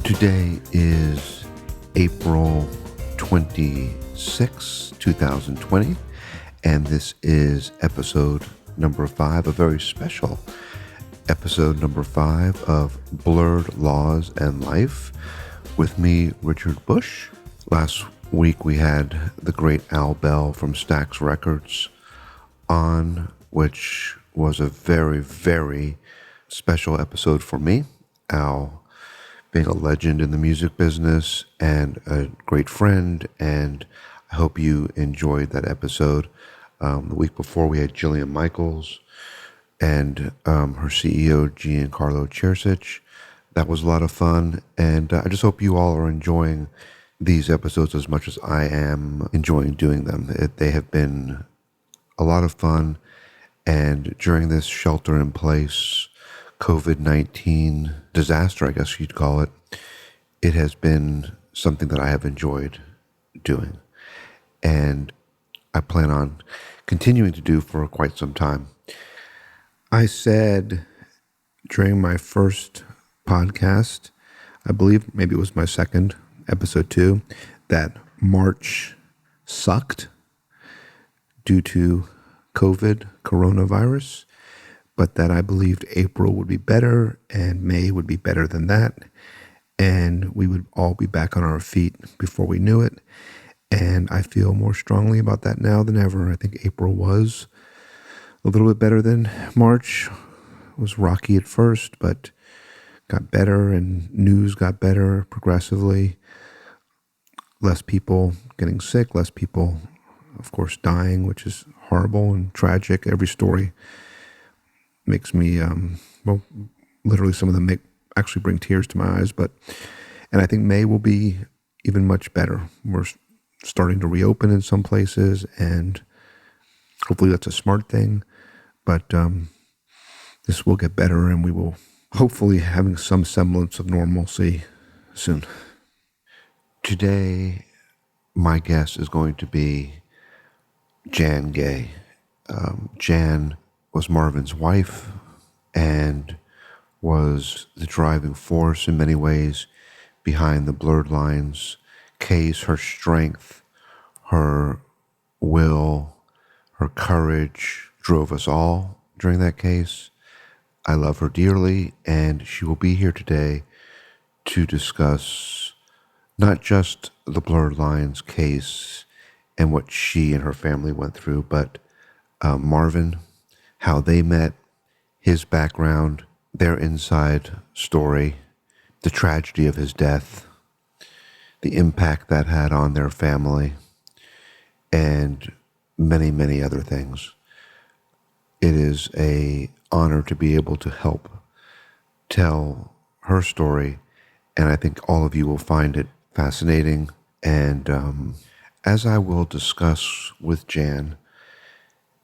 Today is April 26, 2020, and this is episode number 5, a very special episode number 5 of Blurred Laws and Life with me, Richard Busch. Last week we had the great Al Bell from Stax Records on, which was a very, very special episode for me. Al being a legend in the music business and a great friend, and I hope you enjoyed that episode. The week before we had Jillian Michaels and her CEO, Giancarlo Chersic. That was a lot of fun, and I just hope you all are enjoying these episodes as much as I am enjoying doing them. They have been a lot of fun, and during this shelter-in-place COVID-19 disaster, I guess you'd call it, it has been something that I have enjoyed doing, and I plan on continuing to do for quite some time. I said during my first podcast, I believe maybe it was my second, episode 2, that March sucked due to coronavirus, but that I believed April would be better and May would be better than that, and we would all be back on our feet before we knew it. And I feel more strongly about that now than ever. I think April was a little bit better than March. It was rocky at first, but got better, and news got better progressively. Less people getting sick, less people, of course, dying, which is horrible and tragic. Every story makes me, literally some of them actually bring tears to my eyes. And I think May will be even much better. We're starting to reopen in some places, and hopefully that's a smart thing. But this will get better, and we will hopefully having some semblance of normalcy soon. Today, my guest is going to be Jan Gaye. Jan was Marvin's wife and was the driving force in many ways behind the Blurred Lines case. Her strength, her will, her courage drove us all during that case. I love her dearly, and she will be here today to discuss not just the Blurred Lines case and what she and her family went through, but Marvin, how they met, his background, their inside story, the tragedy of his death, the impact that had on their family, and many, many other things. It is an honor to be able to help tell her story, and I think all of you will find it fascinating. And as I will discuss with Jan,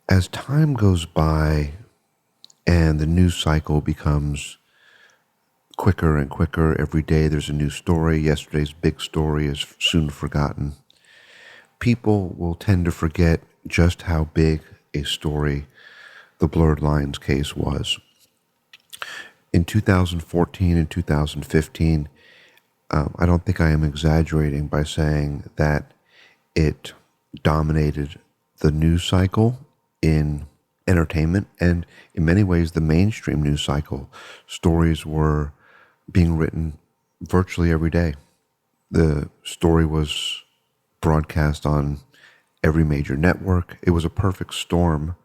as time goes by and the news cycle becomes quicker and quicker, every day there's a new story. Yesterday's big story is soon forgotten. People will tend to forget just how big a story the Blurred Lines case was. In 2014 and 2015, I don't think I am exaggerating by saying that it dominated the news cycle in entertainment, and in many ways the mainstream news cycle. Stories were being written virtually every day. The story was broadcast on every major network. It was a perfect storm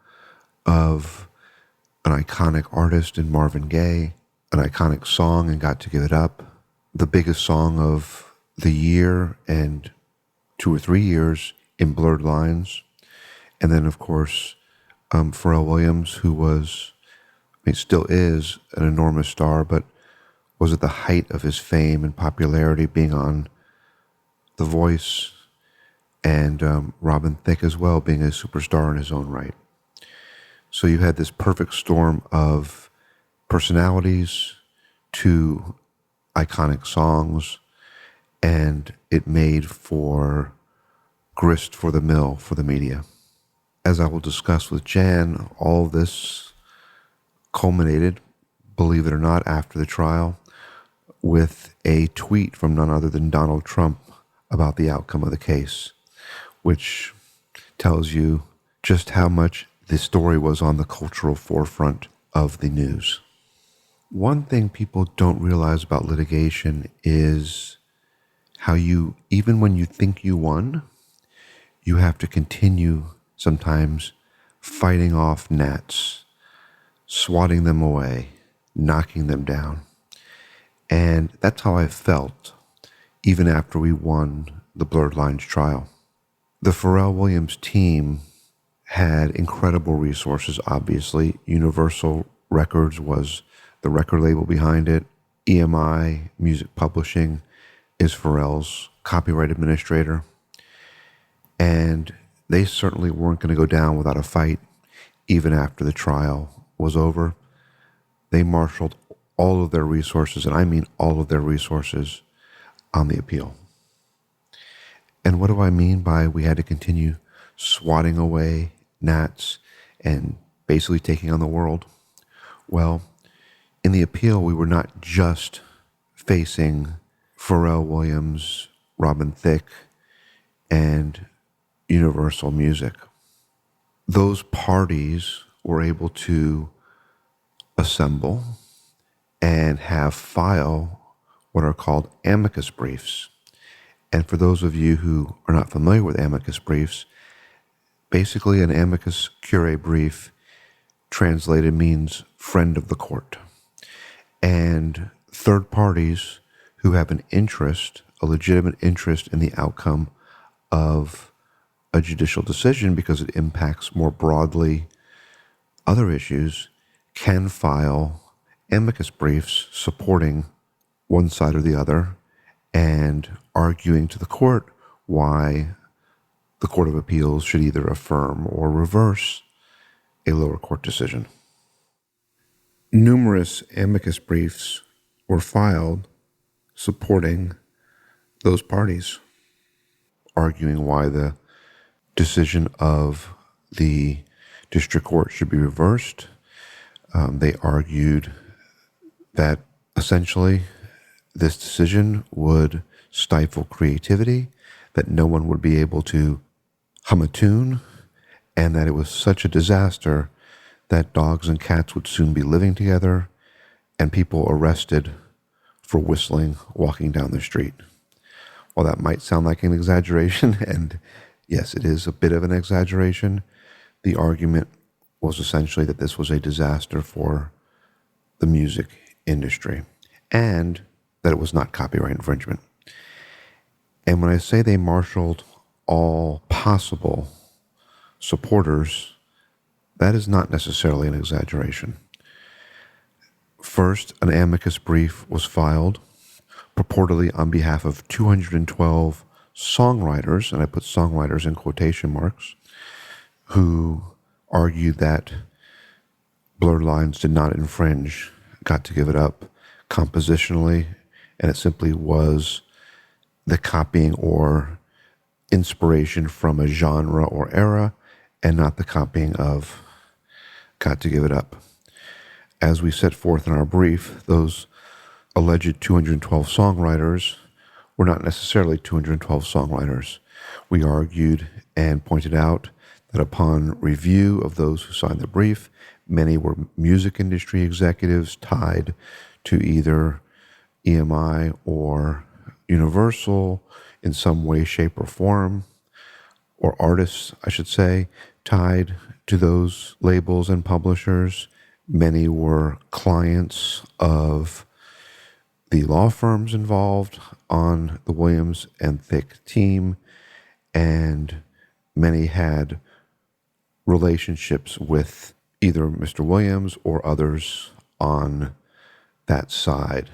of an iconic artist in Marvin Gaye, an iconic song, and Got to Give It Up, the biggest song of the year and 2 or 3 years in Blurred Lines, and then of course Pharrell Williams, who was, still is an enormous star, but was at the height of his fame and popularity, being on The Voice, and Robin Thicke as well, being a superstar in his own right. So you had this perfect storm of personalities, 2 iconic songs, and it made for grist for the mill for the media. As I will discuss with Jan, all of this culminated, believe it or not, after the trial, with a tweet from none other than Donald Trump about the outcome of the case, which tells you just how much this story was on the cultural forefront of the news. One thing people don't realize about litigation is how you, even when you think you won, you have to continue sometimes fighting off gnats, swatting them away, knocking them down. And that's how I felt even after we won the Blurred Lines trial. The Pharrell Williams team had incredible resources, obviously. Universal Records was the record label behind it. EMI Music Publishing is Pharrell's copyright administrator. And they certainly weren't going to go down without a fight, even after the trial was over. They marshaled all of their resources, and I mean all of their resources, on the appeal. And what do I mean by we had to continue swatting away gnats and basically taking on the world? Well, in the appeal, we were not just facing Pharrell Williams, Robin Thicke, and Universal Music. Those parties were able to assemble and have file what are called amicus briefs. And for those of you who are not familiar with amicus briefs, basically an amicus curiae brief translated means friend of the court. And third parties who have an interest, a legitimate interest in the outcome of a judicial decision because it impacts more broadly other issues, can file amicus briefs supporting one side or the other and arguing to the court why the Court of Appeals should either affirm or reverse a lower court decision. Numerous amicus briefs were filed supporting those parties, arguing why the decision of the district court should be reversed. They argued that essentially this decision would stifle creativity, that no one would be able to hum a tune, and that it was such a disaster that dogs and cats would soon be living together and people arrested for whistling walking down the street. While that might sound like an exaggeration, and yes, it is a bit of an exaggeration, the argument was essentially that this was a disaster for the music industry and that it was not copyright infringement. And when I say they marshaled all possible supporters, that is not necessarily an exaggeration. First, an amicus brief was filed purportedly on behalf of 212 songwriters, and I put songwriters in quotation marks, who argued that Blurred Lines did not infringe Got to Give It Up compositionally, and it simply was the copying or inspiration from a genre or era and not the copying of Got to Give It Up. As we set forth in our brief, those alleged 212 songwriters were not necessarily 212 songwriters. We argued and pointed out that upon review of those who signed the brief, many were music industry executives tied to either EMI or Universal in some way, shape, or form, or artists, I should say, tied to those labels and publishers. Many were clients of the law firms involved on the Williams and Thicke team, and many had relationships with either Mr. Williams or others on that side,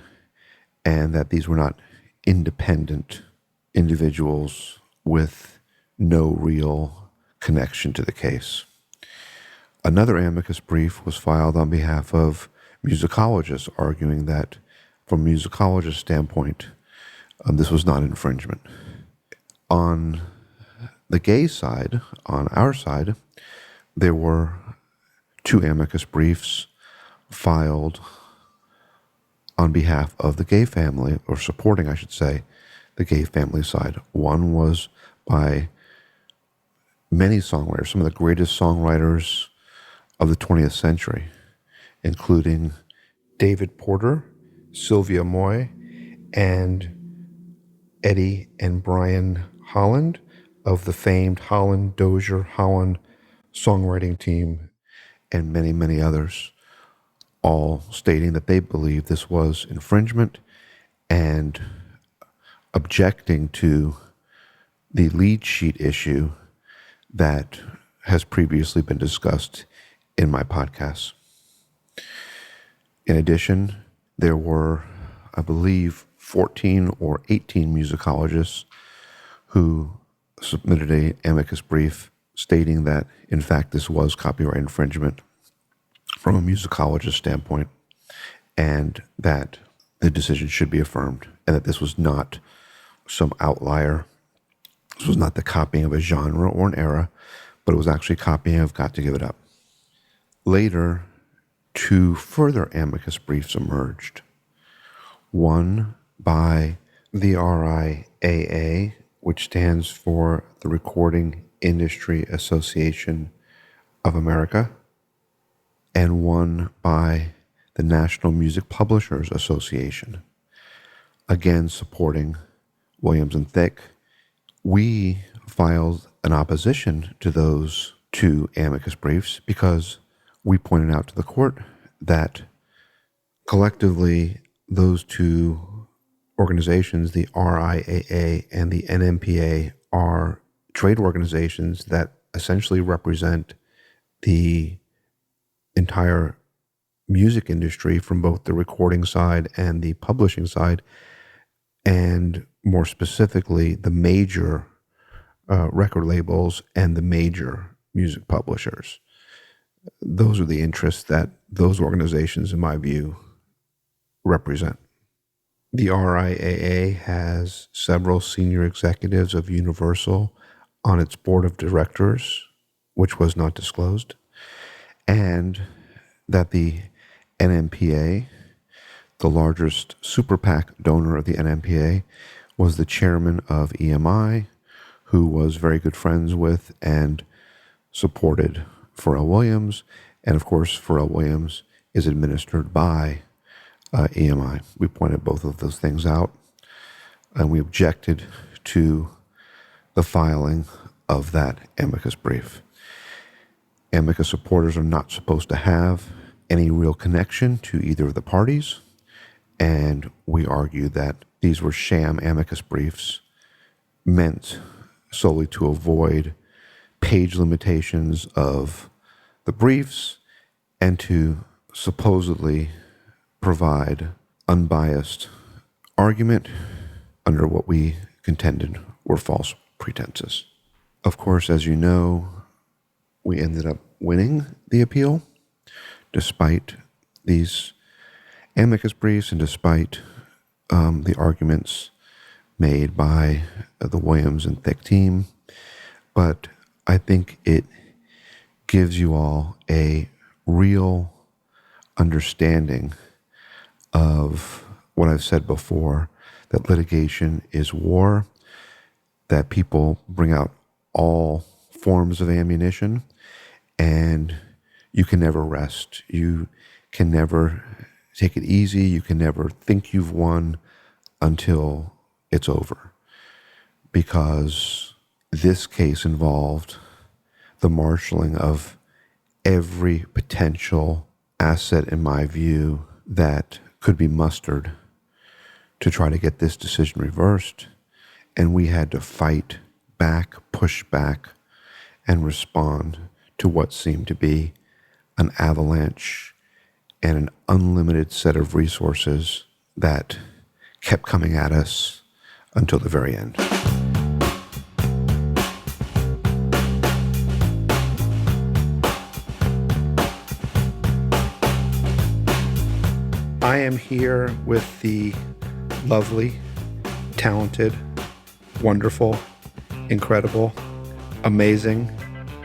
and that these were not independent individuals with no real connection to the case. Another amicus brief was filed on behalf of musicologists, arguing that from a musicologist standpoint, this was not infringement. On the gay side, on our side, there were two amicus briefs filed on behalf of the Gaye family, or supporting, I should say, the Gaye family side. One was by many songwriters, some of the greatest songwriters of the 20th century, including David Porter, Sylvia Moy, and Eddie and Brian Holland of the famed Holland Dozier Holland songwriting team, and many, many others, all stating that they believe this was infringement and objecting to the lead sheet issue that has previously been discussed in my podcasts. In addition, there were, I believe, 14 or 18 musicologists who submitted an amicus brief stating that, in fact, this was copyright infringement from a musicologist standpoint, and that the decision should be affirmed, and that this was not some outlier. This was not the copying of a genre or an era, but it was actually copying of Got to Give It Up. Later, two further amicus briefs emerged. One by the RIAA, which stands for the Recording Industry Association of America, and one by the National Music Publishers Association, again supporting Williams and Thicke. We filed an opposition to those two amicus briefs because we pointed out to the court that collectively those two organizations, the RIAA and the NMPA, are trade organizations that essentially represent the entire music industry from both the recording side and the publishing side, and more specifically, the major record labels and the major music publishers. Those are the interests that those organizations, in my view, represent. The RIAA has several senior executives of Universal on its board of directors, which was not disclosed, and that the NMPA, the largest super PAC donor of the NMPA, was the chairman of EMI, who was very good friends with and supported Pharrell Williams. And of course, Pharrell Williams is administered by EMI. We pointed both of those things out, and we objected to the filing of that amicus brief. Amicus supporters are not supposed to have any real connection to either of the parties, and we argue that these were sham amicus briefs meant solely to avoid page limitations of the briefs and to supposedly provide unbiased argument under what we contended were false pretenses. Of course, as you know, we ended up winning the appeal despite these amicus briefs and despite the arguments made by the Williams and Thicke team. But I think it gives you all a real understanding of what I've said before, that litigation is war, that people bring out all forms of ammunition, and you can never rest. You can never take it easy. You can never think you've won until it's over. Because this case involved the marshaling of every potential asset, in my view, that could be mustered to try to get this decision reversed. And we had to fight back, push back, and respond to what seemed to be an avalanche and an unlimited set of resources that kept coming at us until the very end. I am here with the lovely, talented, wonderful, incredible, amazing,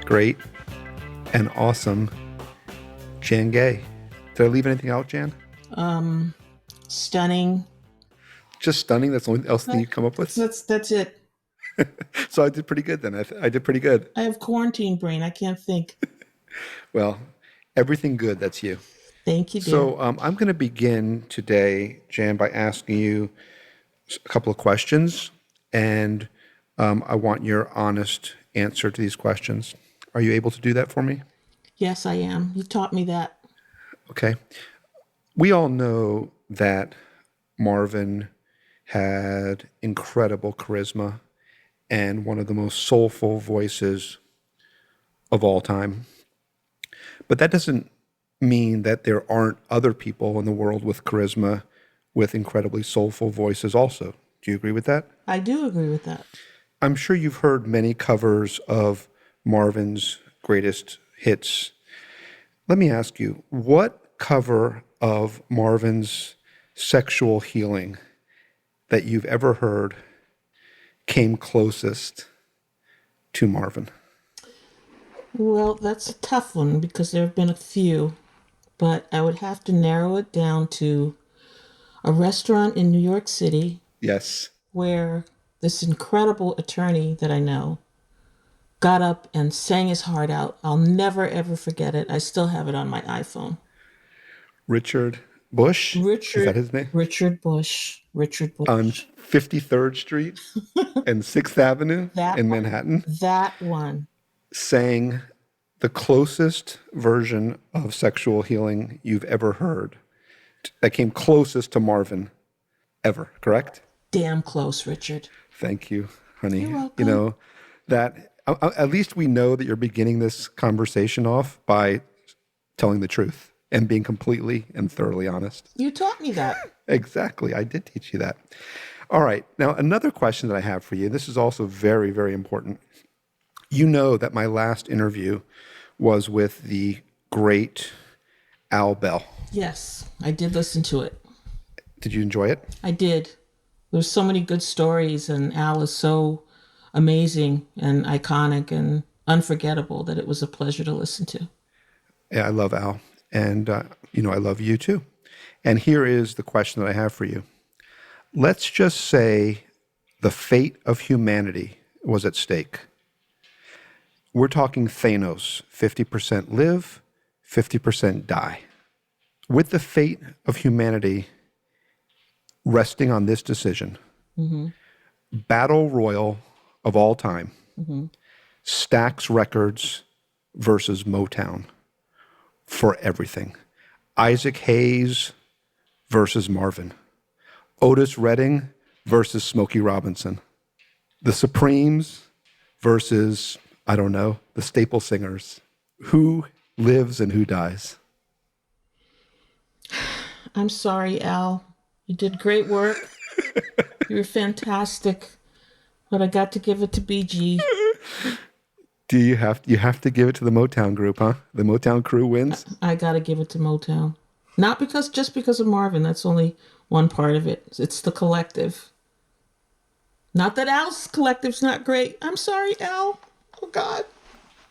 great, and awesome Jan Gaye. Did I leave anything out, Jan? Stunning. Just stunning. That's the only else thing you come up with. That's it. So I did pretty good then. I did pretty good. I have quarantine brain. I can't think. Well, everything good. That's you. Thank you, dear. So I'm going to begin today, Jan, by asking you a couple of questions, and I want your honest answer to these questions. Are you able to do that for me? Yes, I am. You taught me that. Okay. We all know that Marvin had incredible charisma and one of the most soulful voices of all time. But that doesn't mean that there aren't other people in the world with charisma with incredibly soulful voices also. Do you agree with that? I do agree with that. I'm sure you've heard many covers of Marvin's greatest hits. Let me ask you, what cover of Marvin's Sexual Healing that you've ever heard came closest to Marvin? Well, that's a tough one because there have been a few, but I would have to narrow it down to a restaurant in New York City Yes. where this incredible attorney that I know got up and sang his heart out. I'll never ever forget it. I still have it on my iPhone. Richard Busch, is that Richard his name? Richard Busch. Richard On Busch. 53rd Street and 6th Avenue That in one. Manhattan, That one. sang the closest version of Sexual Healing you've ever heard. That came closest to Marvin ever, correct? Damn close, Richard. Thank you, honey. You're You welcome. know, that at least we know that you're beginning this conversation off by telling the truth and being completely and thoroughly honest. You taught me that. Exactly. I did teach you that. All right. Now, another question that I have for you, this is also very, very important. You know that my last interview was with the great Al Bell. Yes, I did listen to it. Did you enjoy it? I did. There's so many good stories, and Al is so amazing and iconic and unforgettable that it was a pleasure to listen to. Yeah, I love Al. And, I love you too. And here is the question that I have for you. Let's just say the fate of humanity was at stake. We're talking Thanos, 50% live, 50% die. With the fate of humanity resting on this decision, Mm-hmm. battle royal of all time, Mm-hmm. Stax Records versus Motown for everything. Isaac Hayes versus Marvin. Otis Redding versus Smokey Robinson. The Supremes versus, I don't know, the Staple Singers. Who lives and who dies? I'm sorry, Al. You did great work. You were fantastic. But I got to give it to BG. Do you have to give it to the Motown group, huh? The Motown crew wins? I got to give it to Motown. Not just because of Marvin. That's only one part of it. It's the collective. Not that Al's collective's not great. I'm sorry, Al. Oh God.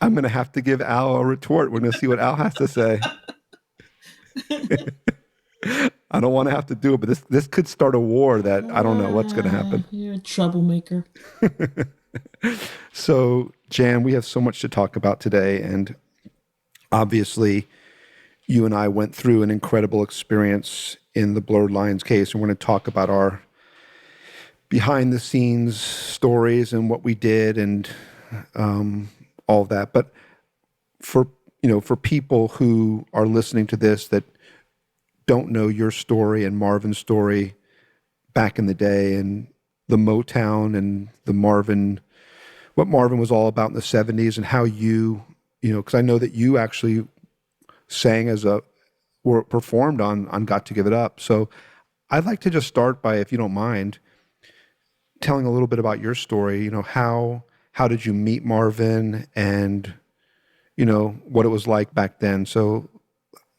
I'm going to have to give Al a retort. We're going to see what Al has to say. I don't want to have to do it, but this could start a war that I don't know what's going to happen. You're a troublemaker. So, Jan, we have so much to talk about today, and obviously, you and I went through an incredible experience in the Blurred Lines case, and we're going to talk about our behind the scenes stories and what we did and all of that. But for people who are listening to this that don't know your story and Marvin's story back in the day and the Motown and what Marvin was all about in the 70s and how because I know that you actually sang or performed on Got to Give It Up. So I'd like to just start by, if you don't mind, telling a little bit about your story. How did you meet Marvin and, what it was like back then. So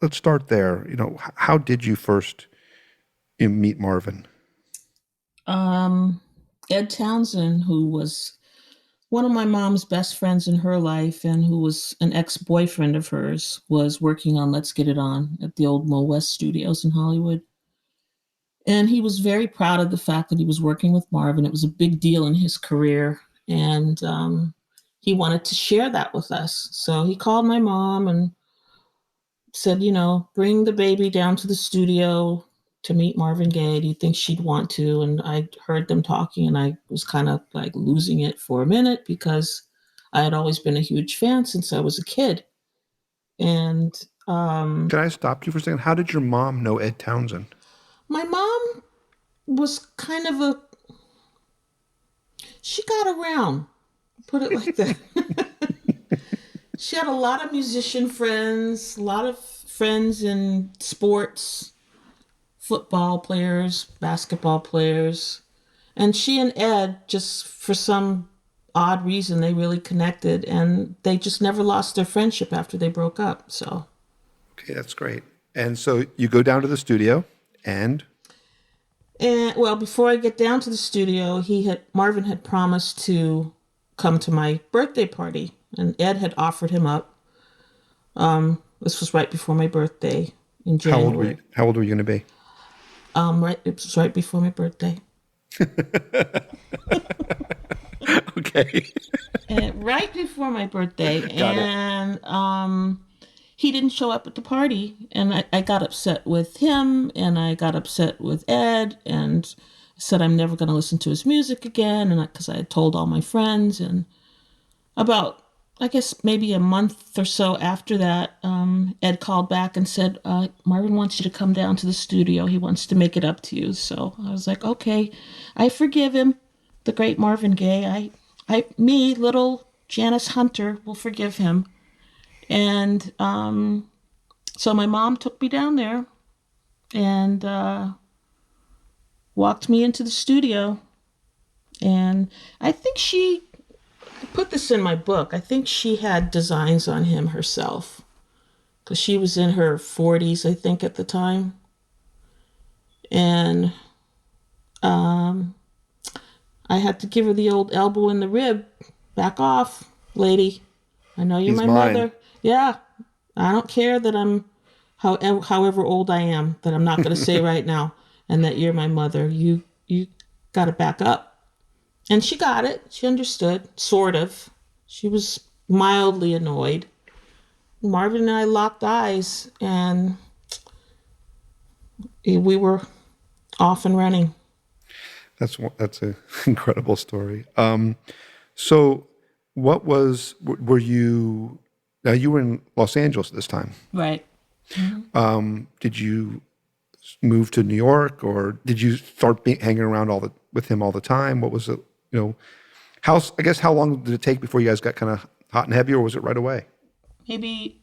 let's start there. How did you first meet Marvin? Um, Ed Townsend, who was one of my mom's best friends in her life and who was an ex-boyfriend of hers, was working on Let's Get It On at the old Mo West studios in Hollywood. And he was very proud of the fact that he was working with Marvin. It was a big deal in his career. And he wanted to share that with us. So he called my mom and said, bring the baby down to the studio to meet Marvin Gaye. Do you think she'd want to? And I heard them talking, and I was kind of like losing it for a minute because I had always been a huge fan since I was a kid. And Can I stop you for a second? How did your mom know Ed Townsend? my mom was kind of she got around, put it like that. She had a lot of musician friends, a lot of friends in sports, football players, basketball players. And she and Ed, just for some odd reason, they really connected, and they just never lost their friendship after they broke up. So, Okay, that's great. And so you go down to the studio and and well, before I get down to the studio, Marvin had promised to come to my birthday party, and Ed had offered him up. This was right before my birthday in January. how old were you going to be? Right, it was right before my birthday. Okay. And right before my birthday, Got it. and he didn't show up at the party, and I got upset with him, and I got upset with Ed, and said I'm never going to listen to his music again, and because I had told all my friends. And about, I guess, maybe a month or so after that, Ed called back and said, Marvin wants you to come down to the studio. He wants to make it up to you. So I was like, okay, I forgive him, the great Marvin Gaye. Me, little Janice Hunter, will forgive him. And so my mom took me down there and walked me into the studio. And I think she put this in my book. I think she had designs on him herself because she was in her 40s, I think, at the time. And I had to give her the old elbow in the rib. Back off, lady. I know you're He's my mine. mother. Yeah. I don't care that I'm however old I am, that I'm not going to say right now, and that you're my mother. You got to back up. And she got it. She understood, sort of. She was mildly annoyed. Marvin and I locked eyes, and we were off and running. That's an incredible story. So were you, now you were in Los Angeles at this time. Right. Did you move to New York, or did you start hanging around with him all the time? What was it, how long did it take before you guys got kind of hot and heavy, or was it right away? Maybe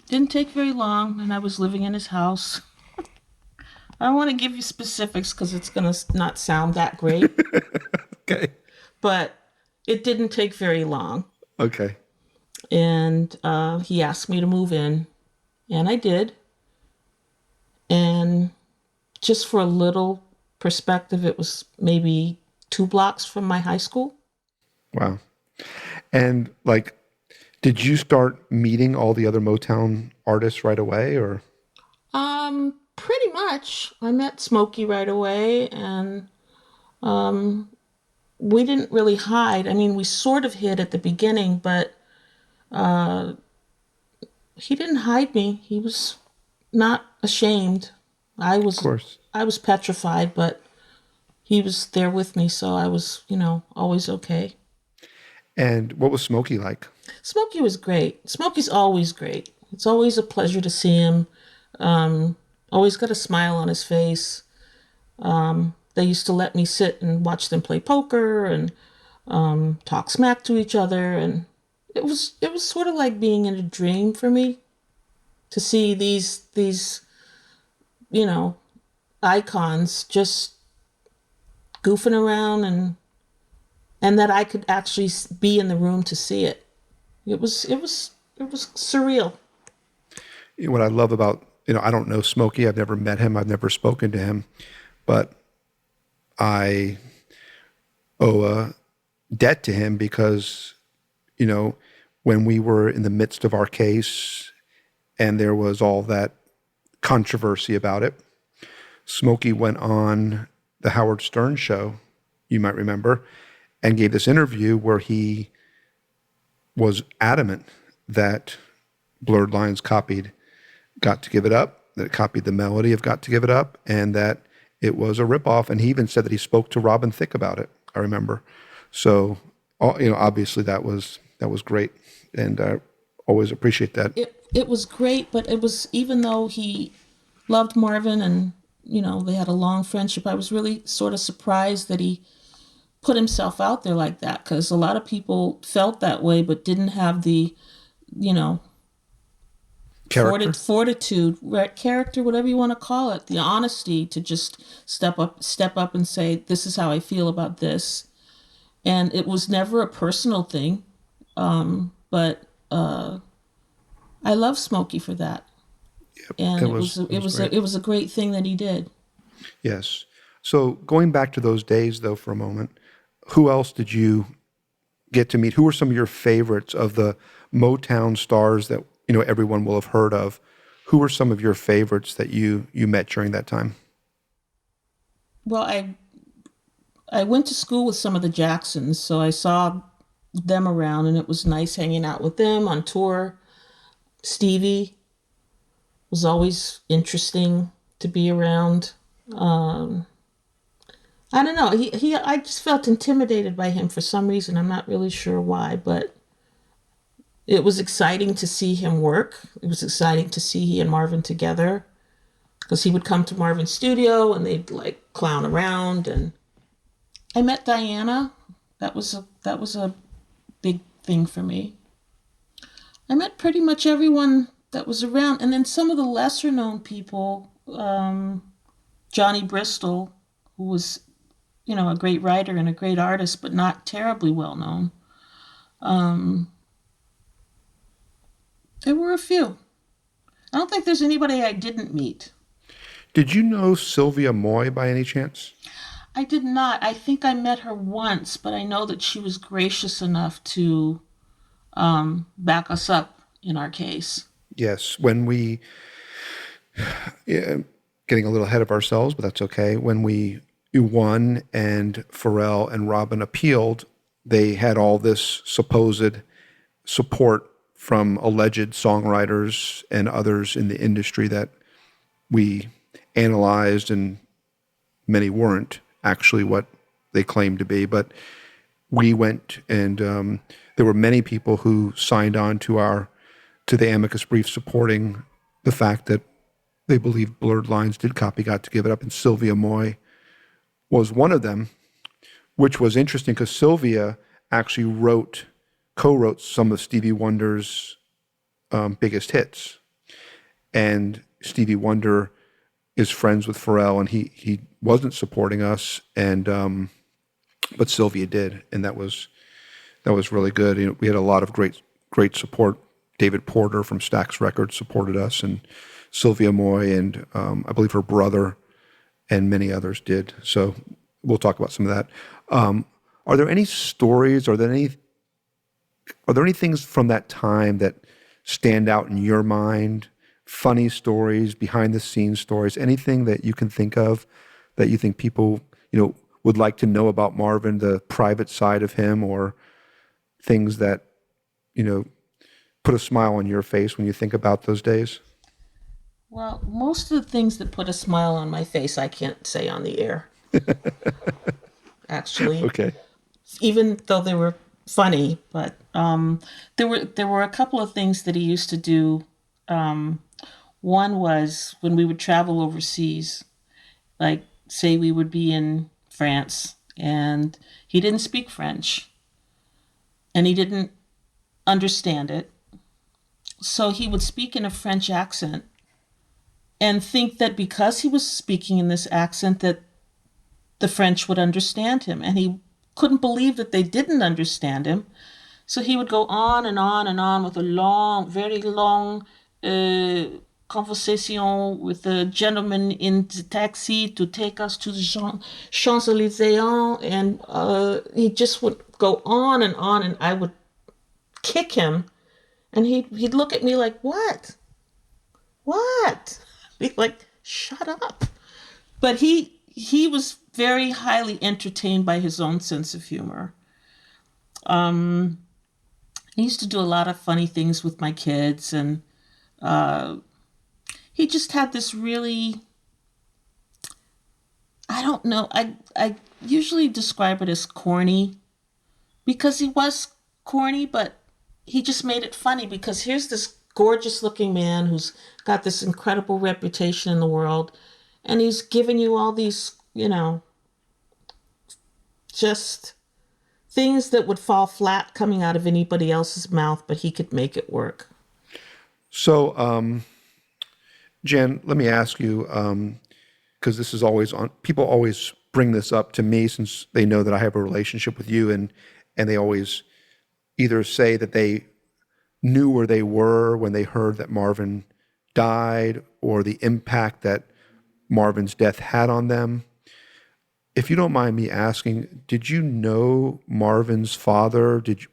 didn't take very long, and I was living in his house. I don't want to give you specifics because it's going to not sound that great, Okay. but it didn't take very long. Okay. And he asked me to move in, and I did. And just for a little perspective, it was maybe 2 blocks from my high school. Wow. And did you start meeting all the other Motown artists right away, or? Pretty much. I met Smokey right away, and we didn't really hide. I mean, we sort of hid at the beginning, but he didn't hide me. He was not ashamed. I Of was course. I was petrified, but he was there with me, so I was, always okay. And what was Smokey like? Smokey was great. Smokey's always great. It's always a pleasure to see him. Always got a smile on his face. They used to let me sit and watch them play poker and talk smack to each other, and it was sort of like being in a dream for me to see these icons just goofing around, and that I could actually be in the room to see it. It was surreal. What I love about, I don't know Smokey. I've never met him. I've never spoken to him, but I owe a debt to him because, when we were in the midst of our case and there was all that controversy about it, Smokey went on the Howard Stern show, you might remember, and gave this interview where he was adamant that Blurred Lines copied Got to Give It Up, that it copied the melody of Got to Give It Up, and that it was a ripoff. And he even said that he spoke to Robin Thicke about it, I remember. So, obviously that was great. And I always appreciate that. It was great, but it was, even though he loved Marvin and, they had a long friendship, I was really sort of surprised that he put himself out there like that, because a lot of people felt that way but didn't have the, Character. fortitude, character, whatever you want to call it, the honesty to just step up and say, this is how I feel about this. And it was never a personal thing, but I love Smokey for that. Yep, And it was a great thing that he did. Yes. So going back to those days, though, for a moment, who else did you get to meet? Who were some of your favorites of the Motown stars that everyone will have heard of? Who were some of your favorites that you met during that time? Well, I went to school with some of the Jacksons, so I saw them around, and it was nice hanging out with them on tour. Stevie was always interesting to be around. I don't know. I just felt intimidated by him for some reason. I'm not really sure why, but it was exciting to see him work. It was exciting to see he and Marvin together, because he would come to Marvin's studio and they'd like clown around. And I met Diana. That was a big thing for me. I met pretty much everyone that was around, and then some of the lesser known people. Johnny Bristol, who was, a great writer and a great artist, but not terribly well known. There were a few. I don't think there's anybody I didn't meet. Did you know Sylvia Moy by any chance? I did not. I think I met her once, but I know that she was gracious enough to back us up in our case. Yes. When we, getting a little ahead of ourselves, but that's okay. When we won and Pharrell and Robin appealed, they had all this supposed support from alleged songwriters and others in the industry that we analyzed, and many weren't actually what they claimed to be. But we went, and there were many people who signed on to the amicus brief supporting the fact that they believed Blurred Lines did copy Got to Give It Up, and Sylvia Moy was one of them, which was interesting because Sylvia actually co-wrote some of Stevie Wonder's biggest hits. And Stevie Wonder is friends with Pharrell, and he wasn't supporting us, and but Sylvia did, and that was really good. We had a lot of great support. David Porter from Stax Records supported us, and Sylvia Moy, and I believe her brother, and many others did. So we'll talk about some of that. Are there any stories? Are there any things from that time that stand out in your mind? Funny stories, behind the scenes stories, anything that you can think of that you think people, would like to know about Marvin, the private side of him, or things that, put a smile on your face when you think about those days? Well, most of the things that put a smile on my face, I can't say on the air. Actually. Okay. Even though they were funny, but there were a couple of things that he used to do. One was when we would travel overseas, like say we would be in France, and he didn't speak French, and he didn't understand it. So he would speak in a French accent and think that because he was speaking in this accent that the French would understand him. And he couldn't believe that they didn't understand him. So he would go on and on and on with a long, very long conversation with the gentleman in the taxi to take us to the Champs-Élysées. And he just would go on, and I would kick him. And he'd look at me like, what? What? Be like, shut up. But he was very highly entertained by his own sense of humor. He used to do a lot of funny things with my kids, and he just had this really, I don't know, I usually describe it as corny, because he was corny, but he just made it funny, because here's this gorgeous looking man who's got this incredible reputation in the world, and he's giving you all these, just things that would fall flat coming out of anybody else's mouth, but he could make it work. So, Jen, let me ask you, because this is always on, people always bring this up to me since they know that I have a relationship with you, and they always either say that they knew where they were when they heard that Marvin died, or the impact that Marvin's death had on them. If you don't mind me asking, did you know Marvin's father? Did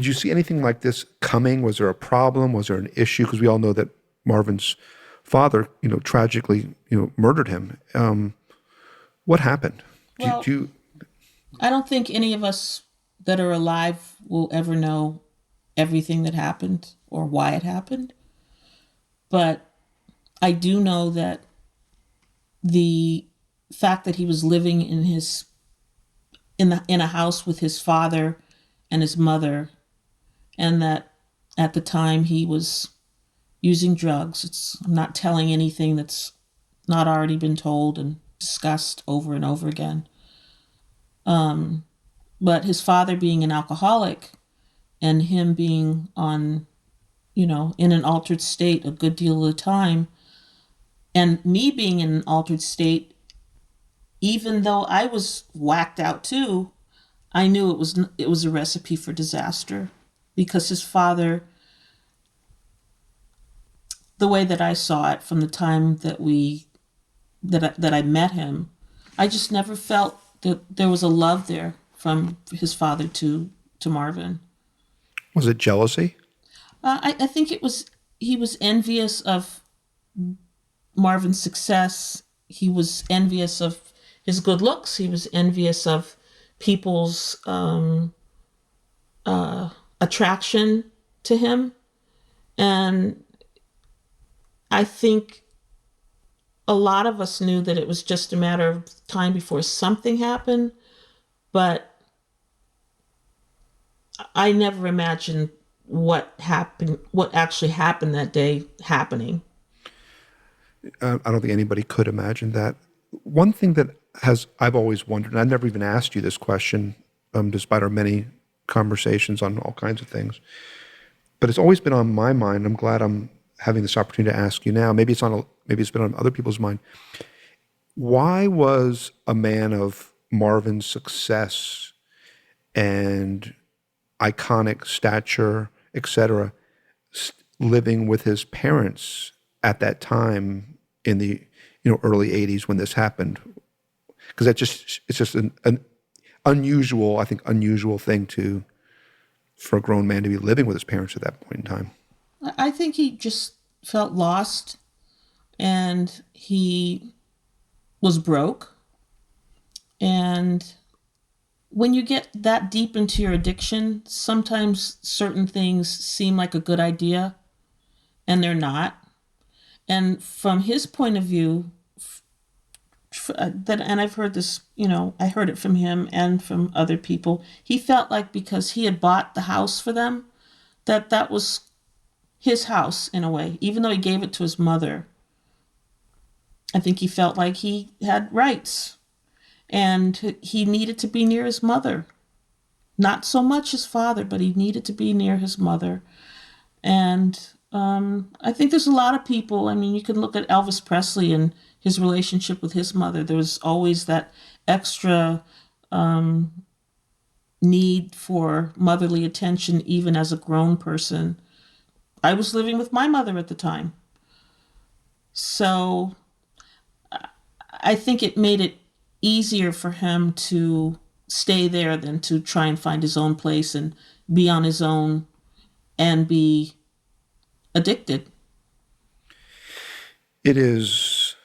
you see anything like this coming? Was there a problem? Was there an issue? Because we all know that Marvin's father, tragically, murdered him. What happened? Well, I don't think any of us that are alive will ever know everything that happened or why it happened. But I do know that the fact that he was living in a house with his father and his mother, and that at the time he was using drugs. I'm not telling anything that's not already been told and discussed over and over again. But his father being an alcoholic and him being on, in an altered state a good deal of the time, and me being in an altered state, even though I was whacked out too, I knew it was a recipe for disaster, because his father, the way that I saw it from the time that I met him, I just never felt that there was a love there from his father to Marvin. Was it jealousy? I think he was envious of Marvin's success. He was envious of his good looks. He was envious of people's attraction to him. And I think a lot of us knew that it was just a matter of time before something happened, but I never imagined what actually happened that day happening. I don't think anybody could imagine that. One thing that I've always wondered, and I've never even asked you this question, despite our many conversations on all kinds of things, but it's always been on my mind. I'm glad I'm having this opportunity to ask you now. Maybe it's been on other people's mind. Why was a man of Marvin's success and iconic stature, etc., living with his parents at that time in the early 80s when this happened? Because it's just an unusual thing for a grown man to be living with his parents at that point in time. I think he just felt lost, and he was broke. And when you get that deep into your addiction, sometimes certain things seem like a good idea, and they're not. And from his point of view, and I've heard this, I heard it from him and from other people, he felt like because he had bought the house for them, that was his house in a way, even though he gave it to his mother. I think he felt like he had rights, and he needed to be near his mother. Not so much his father, but he needed to be near his mother. And I think there's a lot of people. I mean, you can look at Elvis Presley and his relationship with his mother. There was always that extra need for motherly attention, even as a grown person. I was living with my mother at the time. So I think it made it easier for him to stay there than to try and find his own place and be on his own and be addicted. It is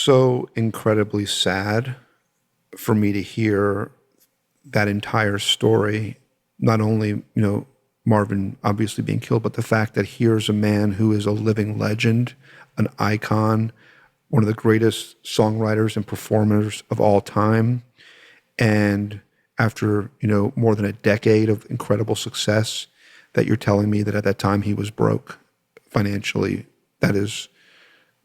so incredibly sad for me to hear that entire story. Not only, Marvin obviously being killed, but the fact that here's a man who is a living legend, an icon, one of the greatest songwriters and performers of all time. And after, more than a decade of incredible success, that you're telling me that at that time he was broke financially. That is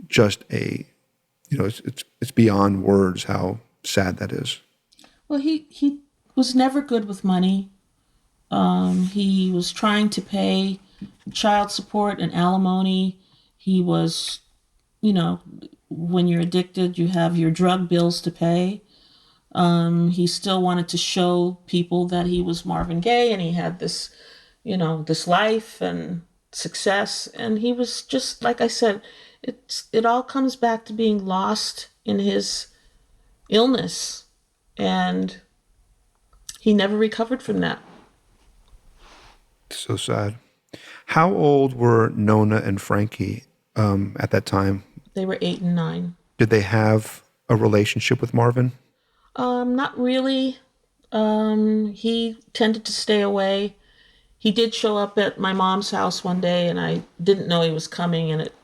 just it's beyond words how sad that is. Well, he was never good with money. He was trying to pay child support and alimony. He was, when you're addicted, you have your drug bills to pay. He still wanted to show people that he was Marvin Gaye and he had this, this life and success. And he was just, like I said, it all comes back to being lost in his illness. And he never recovered from that. So sad. How old were Nona and Frankie at that time? They were 8 and 9. Did they have a relationship with Marvin? Not really. He tended to stay away. He did show up at my mom's house one day, and I didn't know he was coming, and it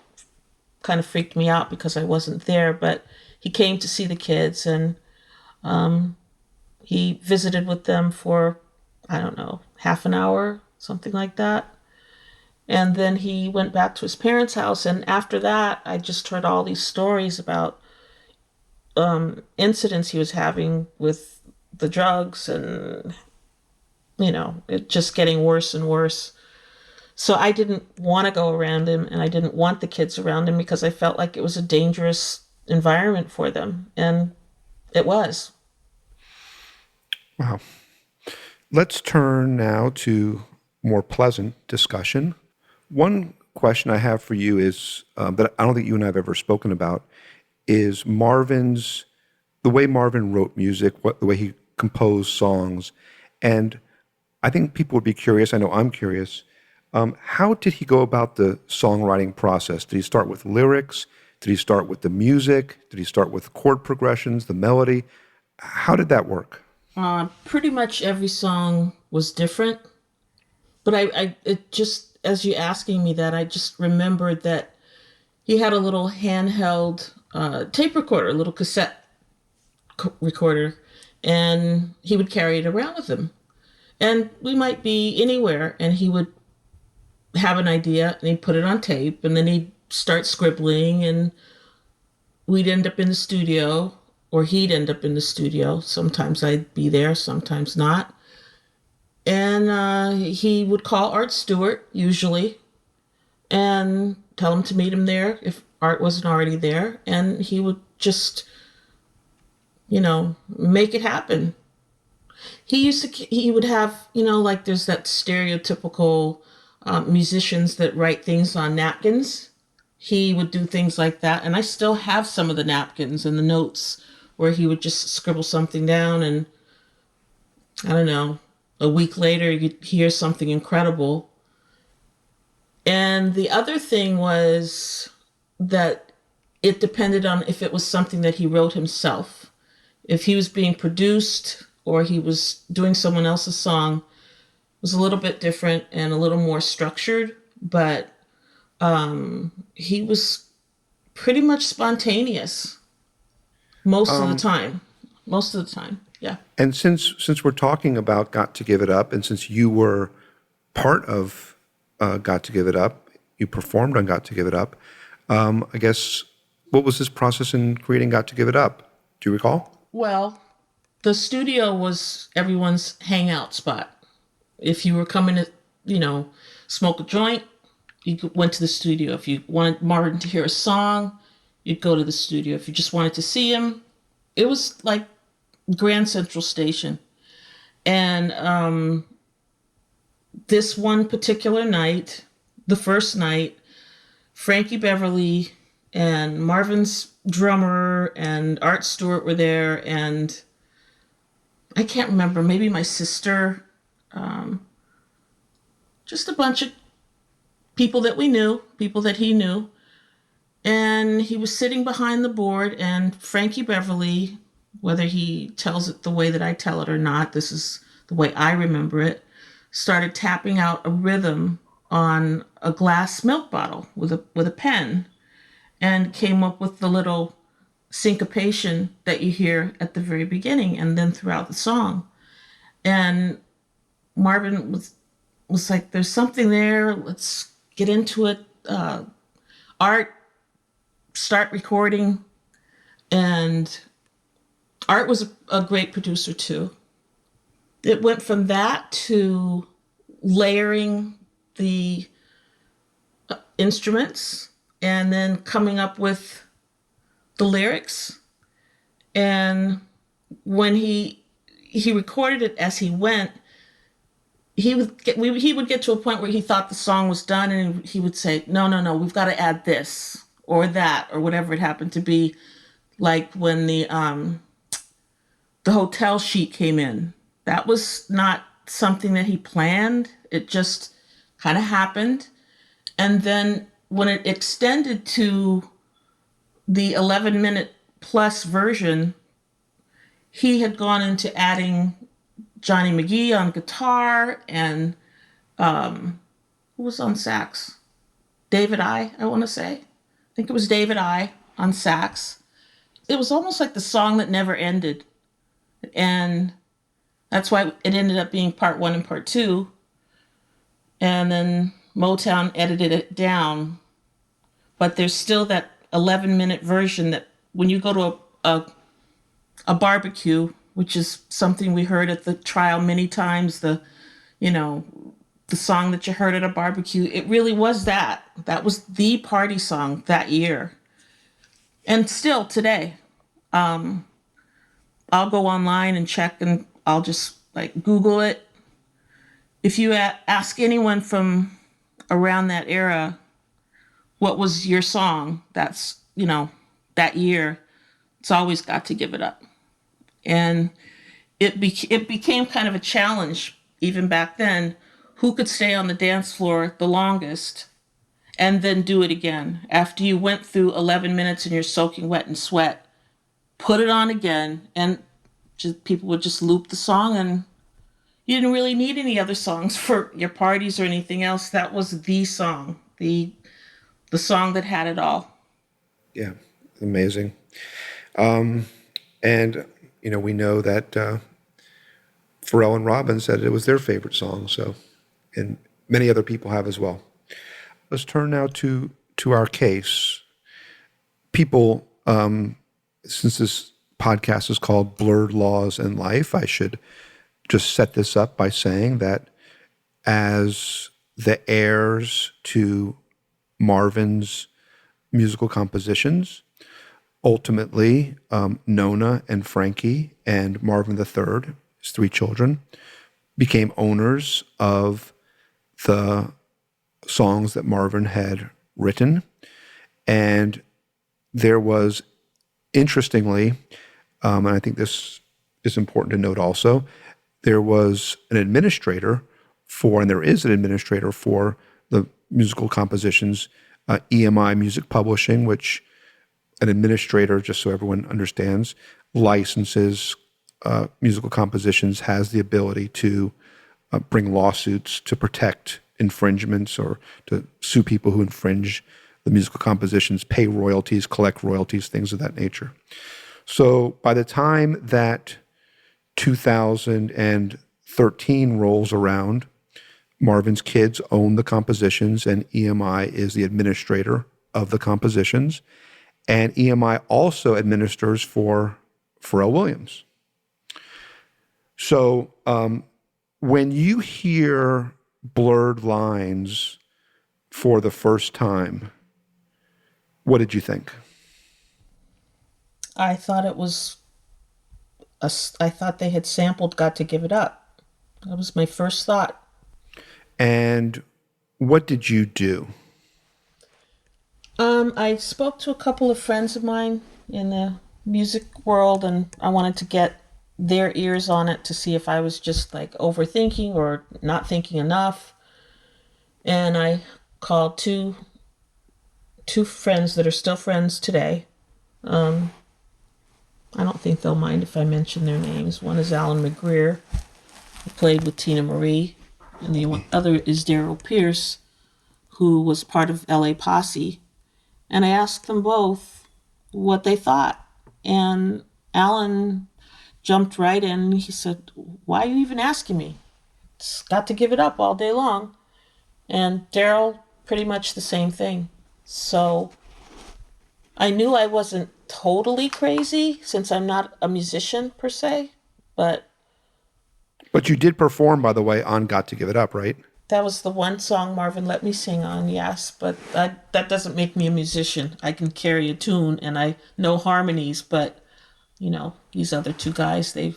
kind of freaked me out because I wasn't there. But he came to see the kids, and he visited with them for, I don't know, half an hour, something like that. And then he went back to his parents' house, and after that, I just heard all these stories about incidents he was having with the drugs and, it just getting worse and worse. So I didn't want to go around him and I didn't want the kids around him because I felt like it was a dangerous environment for them. And it was. Wow. Let's turn now to more pleasant discussion. One question I have for you is that I don't think you and I have ever spoken about is the way Marvin wrote music, the way he composed songs. And I think people would be curious, I know I'm curious, how did he go about the songwriting process? Did he start with lyrics? Did he start with the music? Did he start with chord progressions, the melody? How did that work? Pretty much every song was different. But it just, as you asking me that, I just remembered that he had a little handheld tape recorder, a little cassette recorder, and he would carry it around with him. And we might be anywhere, and he would have an idea, and he'd put it on tape, and then he'd start scribbling, and we'd end up in the studio, or he'd end up in the studio. Sometimes I'd be there, sometimes not. And he would call Art Stewart, usually, and tell him to meet him there if Art wasn't already there. And he would just, make it happen. He would have, like there's that stereotypical musicians that write things on napkins. He would do things like that. And I still have some of the napkins and the notes where he would just scribble something down and, I don't know, a week later you'd hear something incredible. And the other thing was that it depended on if it was something that he wrote himself. If he was being produced or he was doing someone else's song, it was a little bit different and a little more structured, but he was pretty much spontaneous most of the time. Most of the time, yeah. And since we're talking about Got to Give It Up, and since you were part of Got to Give It Up, you performed on Got to Give It Up, I guess, what was this process in creating Got to Give It Up? Do you recall? Well, the studio was everyone's hangout spot. If you were coming to, smoke a joint, you went to the studio. If you wanted Marvin to hear a song, you'd go to the studio. If you just wanted to see him, it was like Grand Central Station. And this one particular night, the first night, Frankie Beverly and Marvin's drummer and Art Stewart were there, and I can't remember, maybe my sister, just a bunch of people that we knew, people that he knew. And he was sitting behind the board, and Frankie Beverly, whether he tells it the way that I tell it or not, this is the way I remember it, started tapping out a rhythm on a glass milk bottle with a pen, and came up with the little syncopation that you hear at the very beginning and then throughout the song. And Marvin was like, "There's something there. Let's get into it. Art, start recording." And Art was a great producer too. It went from that to layering the instruments and then coming up with the lyrics. And when he recorded it as he went, he would get to a point where he thought the song was done, and he would say, "No, no, no, we've got to add this or that or whatever it happened to be." Like when the hotel sheet came in, that was not something that he planned. It just kind of happened. And then when it extended to the 11-minute plus version, he had gone into adding Johnny McGee on guitar, and who was on sax? David I want to say. I think it was David I on sax. It was almost like the song that never ended. And that's why it ended up being part one and part two. And then Motown edited it down. But there's still that 11-minute version that when you go to a barbecue, which is something we heard at the trial many times, you know, the song that you heard at a barbecue, it really was that. That was the party song that year. And still today, I'll go online and check, and I'll just like Google it. If you ask anyone from around that era, what was your song that's, that year, it's always got to give it up. And it became kind of a challenge even back then. Who could stay on the dance floor the longest and then do it again? After you went through 11 minutes and you're soaking wet in sweat, put it on again, and people would just loop the song, and you didn't really need any other songs for your parties or anything else. That was the song, the song that had it all. Yeah, amazing. And we know that Pharrell and Robin said it was their favorite song. So, and many other people have as well. Let's turn now to our case. People, since this podcast is called Blurred Laws in Life, I should just set this up by saying that as the heirs to Marvin's musical compositions, ultimately, Nona and Frankie and Marvin III, his three children, became owners of the songs that Marvin had written. And there was, interestingly, and I think this is important to note also, there was an administrator and there is an administrator for the musical compositions, EMI Music Publishing, which an administrator, just so everyone understands, licenses musical compositions, has the ability to bring lawsuits to protect infringements or to sue people who infringe the musical compositions, pay royalties, collect royalties, things of that nature. So by the time that 2013 rolls around, Marvin's kids own the compositions, and EMI is the administrator of the compositions. And EMI also administers for Pharrell Williams. So when you hear Blurred Lines for the first time, what did you think? I thought it was, I thought they had sampled Got to Give It Up. That was my first thought. And what did you do? I spoke to a couple of friends of mine in the music world, and I wanted to get their ears on it to see if I was just like overthinking or not thinking enough. And I called two two friends that are still friends today. I don't think they'll mind if I mention their names. One is Alan McGreer, who played with Tina Marie, and the other is Daryl Pierce, who was part of LA Posse. And I asked them both what they thought. And Alan jumped right in. He said, "Why are you even asking me? It's got to give it up all day long." And Daryl, pretty much the same thing. So I knew I wasn't totally crazy since I'm not a musician per se, but But you did perform, by the way, on Got to Give It Up, right? that was the one song Marvin let me sing on, yes. But that doesn't make me a musician. I can carry a tune and I know harmonies, but these other two guys, they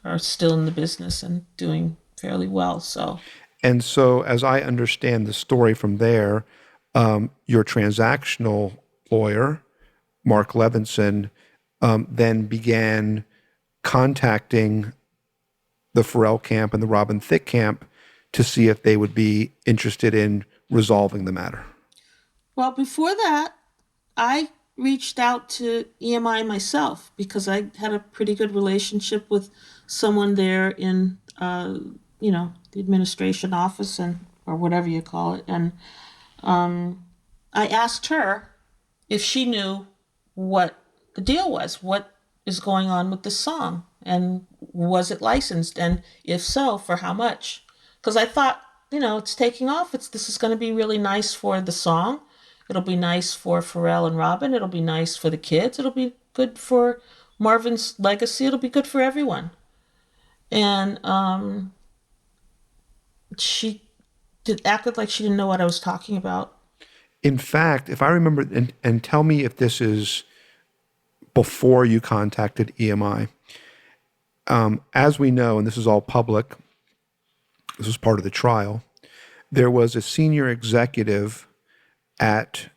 are still in the business and doing fairly well. So And so, as I understand the story from there, your transactional lawyer, Mark Levinson, then began contacting the Pharrell camp and the Robin Thicke camp to see if they would be interested in resolving the matter. well, before that, I reached out to EMI myself because I had a pretty good relationship with someone there in, the administration office or whatever you call it. And I asked her if she knew what the deal was, what is going on with the song, and was it licensed, and if so, for how much? Because I thought, it's taking off. This is going to be really nice for the song. It'll be nice for Pharrell and Robin. It'll be nice for the kids. It'll be good for Marvin's legacy. It'll be good for everyone. And she acted like she didn't know what I was talking about. In fact, if I remember, and tell me if this is before you contacted EMI, as we know, and this is all public, this was part of the trial, there was a senior executive at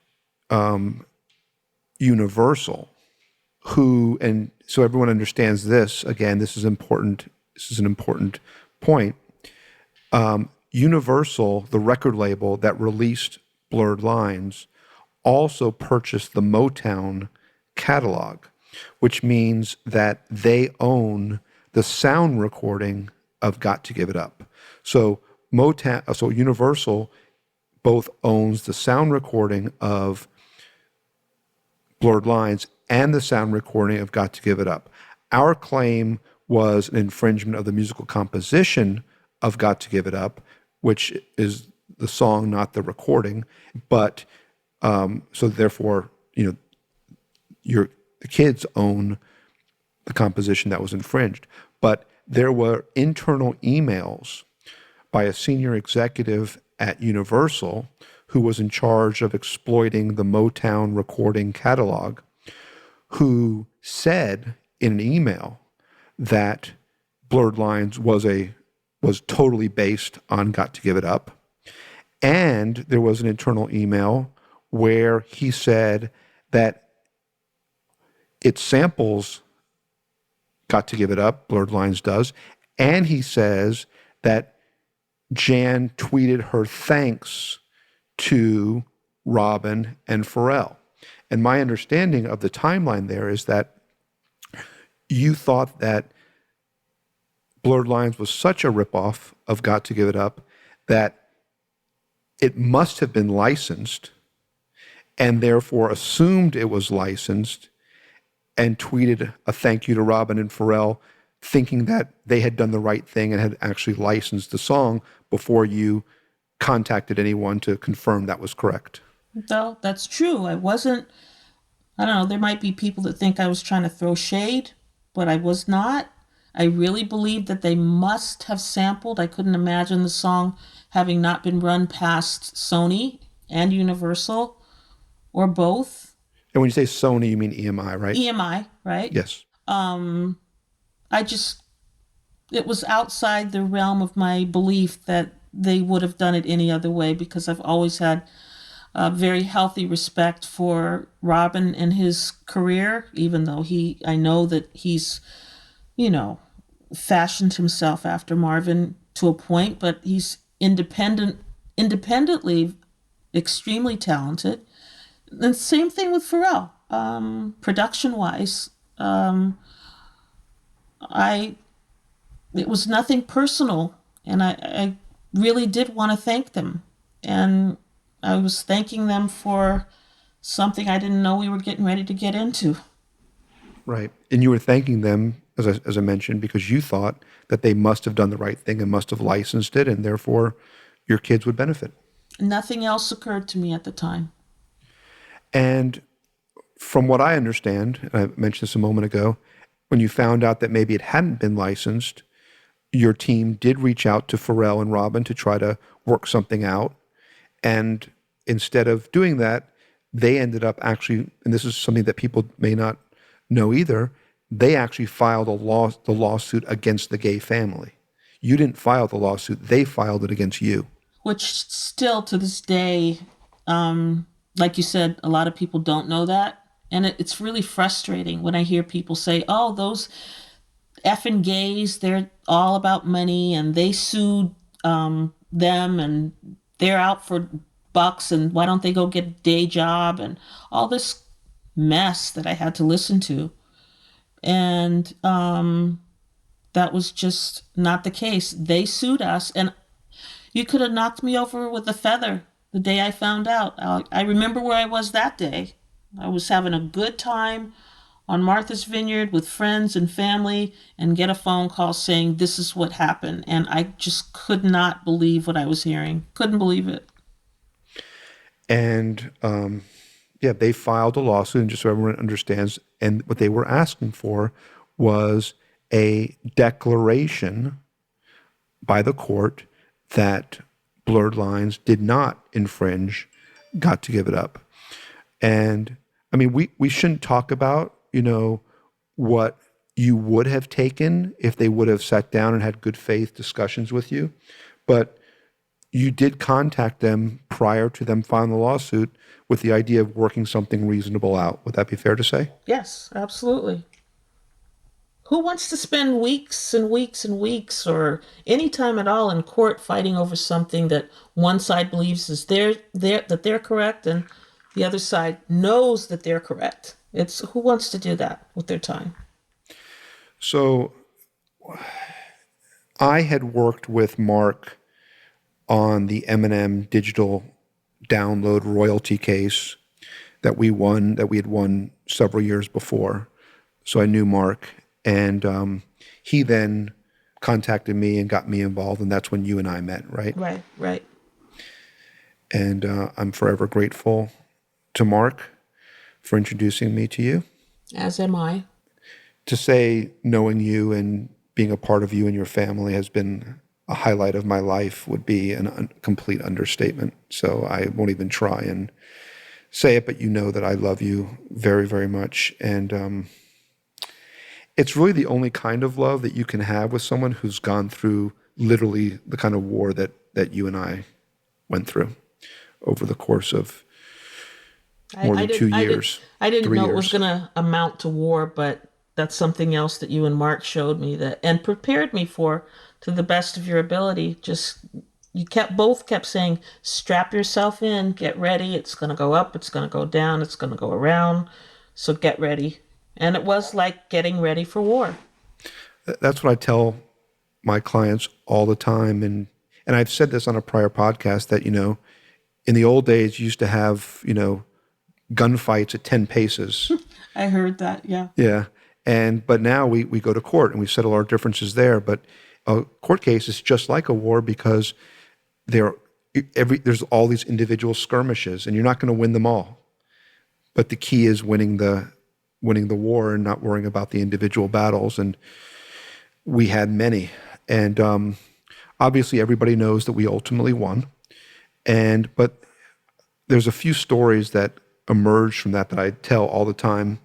Universal who, and so everyone understands this, again, this is important, this is an important point. Universal, the record label that released Blurred Lines, also purchased the Motown catalog, which means that they own the sound recording of Got to Give It Up. So Universal both owns the sound recording of Blurred Lines and the sound recording of Got to Give It Up. Our claim was an infringement of the musical composition of Got to Give It Up, which is the song, not the recording. But so therefore, the kids own the composition that was infringed. But there were internal emails by a senior executive at Universal who was in charge of exploiting the Motown recording catalog, who said in an email that Blurred Lines was totally based on Got to Give It Up. And there was an internal email where he said that it samples Got to Give It Up, Blurred Lines does, and he says that Jan tweeted her thanks to Robin and Pharrell. And my understanding of the timeline there is that you thought that Blurred Lines was such a ripoff of Got to Give It Up that it must have been licensed, and therefore assumed it was licensed and tweeted a thank you to Robin and Pharrell, thinking that they had done the right thing and had actually licensed the song before you contacted anyone to confirm that was correct. No, that's true. I don't know, there might be people that think I was trying to throw shade, but I was not. I really believe that they must have sampled. I couldn't imagine the song having not been run past Sony and Universal, or both. And when you say Sony, you mean EMI, right? EMI, right? Yes. It was outside the realm of my belief that they would have done it any other way, because I've always had a very healthy respect for Robin and his career, even though I know that he's, fashioned himself after Marvin to a point, but he's independently extremely talented. And same thing with Pharrell. Production wise, I it was nothing personal, and I really did want to thank them, and I was thanking them for something I didn't know we were getting ready to get into. Right. And you were thanking them, as I mentioned, because you thought that they must have done the right thing and must have licensed it, and therefore your kids would benefit. Nothing else occurred to me at the time. And from what I understand, and I mentioned this a moment ago, when you found out that maybe it hadn't been licensed, your team did reach out to Pharrell and Robin to try to work something out. And instead of doing that, they ended up actually, and this is something that people may not know either, they actually filed the lawsuit against the Gaye family. You didn't file the lawsuit, they filed it against you. Which still to this day, like you said, a lot of people don't know that. And it's really frustrating when I hear people say, oh, those effing gays, they're all about money and they sued them and they're out for bucks and why don't they go get a day job and all this mess that I had to listen to. And that was just not the case. They sued us, and you could have knocked me over with a feather the day I found out. I remember where I was that day. I was having a good time on Martha's Vineyard with friends and family and get a phone call saying this is what happened. And I just could not believe what I was hearing. Couldn't believe it. And yeah, they filed a lawsuit, and just so everyone understands, and what they were asking for was a declaration by the court that Blurred Lines did not infringe Got to Give It Up. And I mean, we shouldn't talk about, what you would have taken if they would have sat down and had good faith discussions with you. But you did contact them prior to them filing the lawsuit with the idea of working something reasonable out. Would that be fair to say? Yes, absolutely. Who wants to spend weeks and weeks and weeks or any time at all in court fighting over something that one side believes is that they're correct and the other side knows that they're correct? It's who wants to do that with their time? So I had worked with Mark on the Eminem digital download royalty case that we had won several years before. So I knew Mark, and he then contacted me and got me involved, and that's when you and I met, right? Right. And I'm forever grateful to Mark for introducing me to you. As am I. To say knowing you and being a part of you and your family has been a highlight of my life would be a complete understatement. So I won't even try and say it, but you know that I love you very, very much. And it's really the only kind of love that you can have with someone who's gone through literally the kind of war that you and I went through over the course of more than 2 years. I didn't 3 know years. it was going to amount to war, but that's something else that you and Mark showed me that and prepared me for to the best of your ability. Just you both kept saying, strap yourself in, get ready. It's going to go up, it's going to go down, it's going to go around. So get ready. And it was like getting ready for war. That's what I tell my clients all the time. And I've said this on a prior podcast that, in the old days, you used to have, gunfights at 10 paces. I heard that, yeah. Yeah. But now we go to court and we settle our differences there. But a court case is just like a war because there's all these individual skirmishes and you're not going to win them all. But the key is winning the war and not worrying about the individual battles. And we had many. And obviously everybody knows that we ultimately won. But there's a few stories that emerged from that I tell all the time.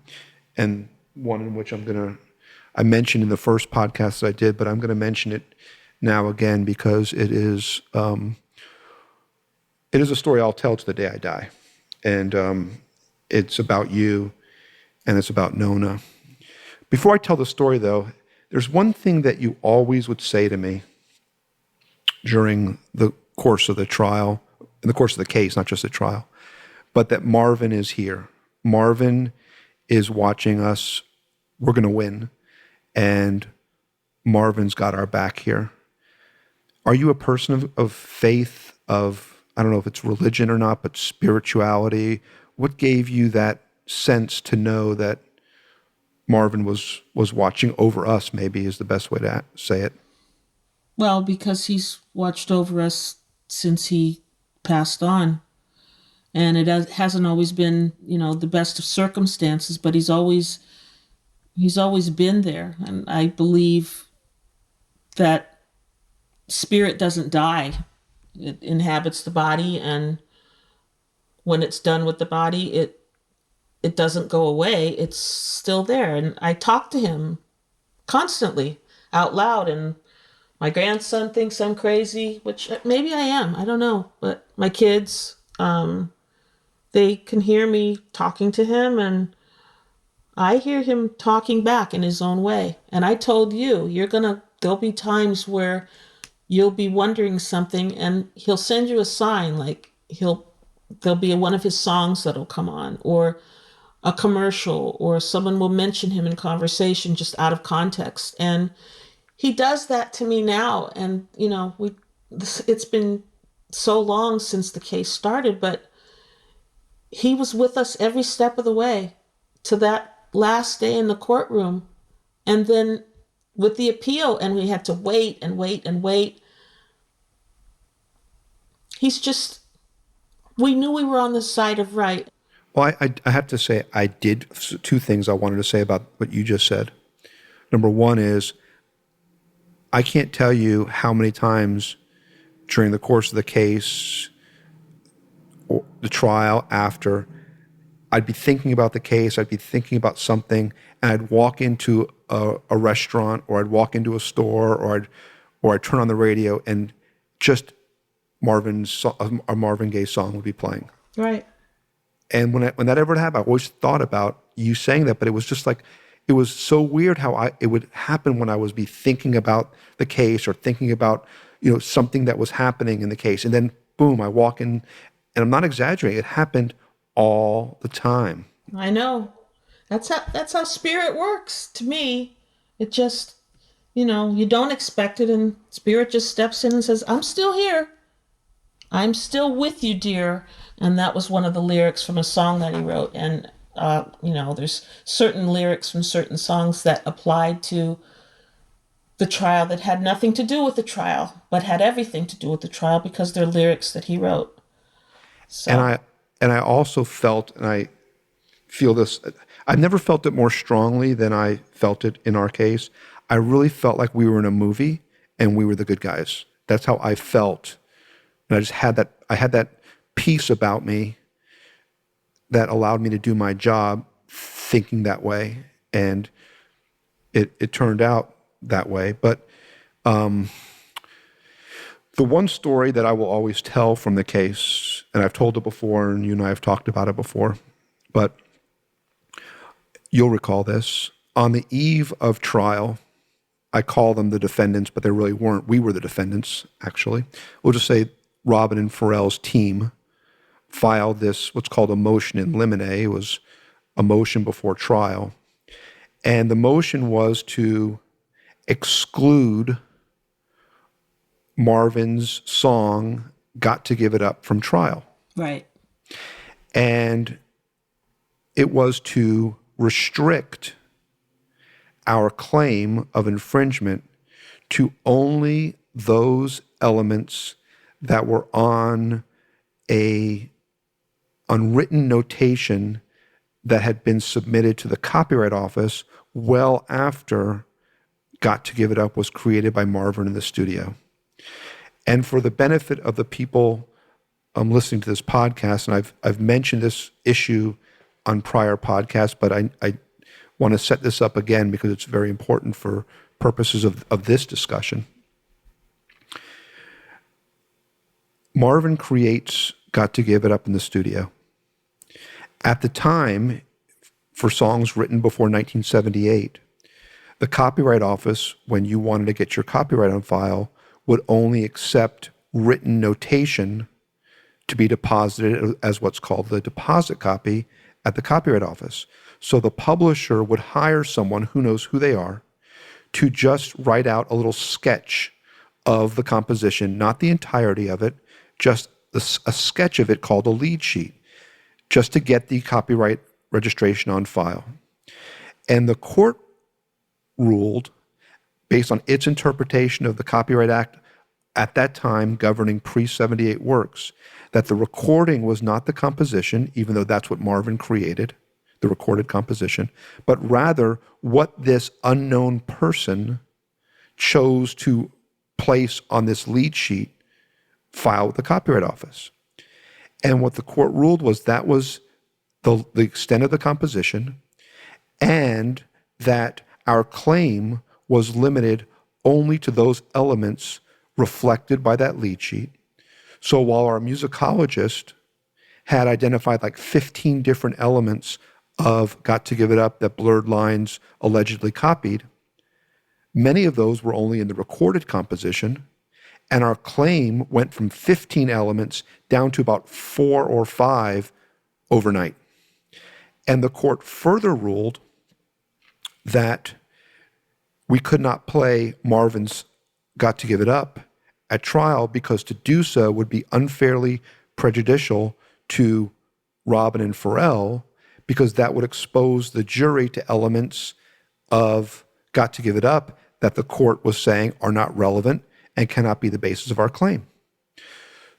And one in which I mentioned in the first podcast that I did, but I'm going to mention it now again because it is a story I'll tell to the day I die. And it's about you and it's about Nona. Before I tell the story though, there's one thing that you always would say to me during the course of the trial, in the course of the case, not just the trial. but that Marvin is here. Marvin is watching us. We're going to win. And Marvin's got our back here. Are you a person of faith, I don't know if it's religion or not, but spirituality? What gave you that sense to know that Marvin was watching over us, maybe is the best way to say it? Well, because he's watched over us since he passed on. And it hasn't always been, the best of circumstances, but he's always been there. And I believe that spirit doesn't die. It inhabits the body, and when it's done with the body, it doesn't go away. It's still there. And I talk to him constantly out loud, and my grandson thinks I'm crazy, which maybe I am. I don't know. But my kids, they can hear me talking to him, and I hear him talking back in his own way. And I told you, there'll be times where you'll be wondering something, and he'll send you a sign, like there'll be one of his songs that'll come on, or a commercial, or someone will mention him in conversation just out of context. And he does that to me now. And, it's been so long since the case started, but he was with us every step of the way to that last day in the courtroom. And then with the appeal, and we had to wait and wait and wait. We knew we were on the side of right. Well, I have to say, I did two things I wanted to say about what you just said. Number one is, I can't tell you how many times during the course of the case, or the trial, after, I'd be thinking about the case, I'd be thinking about something, and I'd walk into a restaurant, or I'd walk into a store, or I'd turn on the radio, and just a Marvin Gaye song would be playing. Right. And when that ever happened, I always thought about you saying that, but it was just like, it was so weird how it would happen when I was thinking about the case, or thinking about, something that was happening in the case. And then boom, I walk in, and I'm not exaggerating. It happened all the time. I know. That's how spirit works to me. It just, you don't expect it, and spirit just steps in and says, I'm still here. I'm still with you, dear. And that was one of the lyrics from a song that he wrote. And, there's certain lyrics from certain songs that applied to the trial that had nothing to do with the trial, but had everything to do with the trial because they're lyrics that he wrote. So. And I also felt, and I feel this, I've never felt it more strongly than I felt it in our case. I really felt like we were in a movie and we were the good guys. That's how I felt. And I had that peace about me that allowed me to do my job thinking that way. And it turned out that way. But the one story that I will always tell from the case, and I've told it before, and you and I have talked about it before, but you'll recall this. On the eve of trial, I call them the defendants, but they really weren't. We were the defendants, actually. We'll just say Robin and Pharrell's team filed this, what's called a motion in limine. It was a motion before trial. And the motion was to exclude Marvin's song, Got to Give It Up, from trial. Right. And it was to restrict our claim of infringement to only those elements that were on a unwritten notation that had been submitted to the Copyright Office well after Got to Give It Up was created by Marvin in the studio. And for the benefit of the people listening to this podcast, and I've mentioned this issue on prior podcasts, but I want to set this up again because it's very important for purposes of this discussion. Marvin creates Got to Give It Up in the studio. At the time, for songs written before 1978, the Copyright Office, when you wanted to get your copyright on file, would only accept written notation to be deposited as what's called the deposit copy at the Copyright Office. So the publisher would hire someone who knows who they are to just write out a little sketch of the composition, not the entirety of it, just a sketch of it called a lead sheet, just to get the copyright registration on file. And the court ruled, based on its interpretation of the Copyright Act at that time governing pre-78 works, that the recording was not the composition, even though that's what Marvin created, the recorded composition, but rather what this unknown person chose to place on this lead sheet filed with the Copyright Office. And what the court ruled was that was the extent of the composition, and that our claim was limited only to those elements reflected by that lead sheet. So while our musicologist had identified like 15 different elements of Got to Give It Up that Blurred Lines allegedly copied, many of those were only in the recorded composition, and our claim went from 15 elements down to about 4 or 5 overnight. And the court further ruled that we could not play Marvin's Got to Give It Up at trial because to do so would be unfairly prejudicial to Robin and Pharrell, because that would expose the jury to elements of Got to Give It Up that the court was saying are not relevant and cannot be the basis of our claim.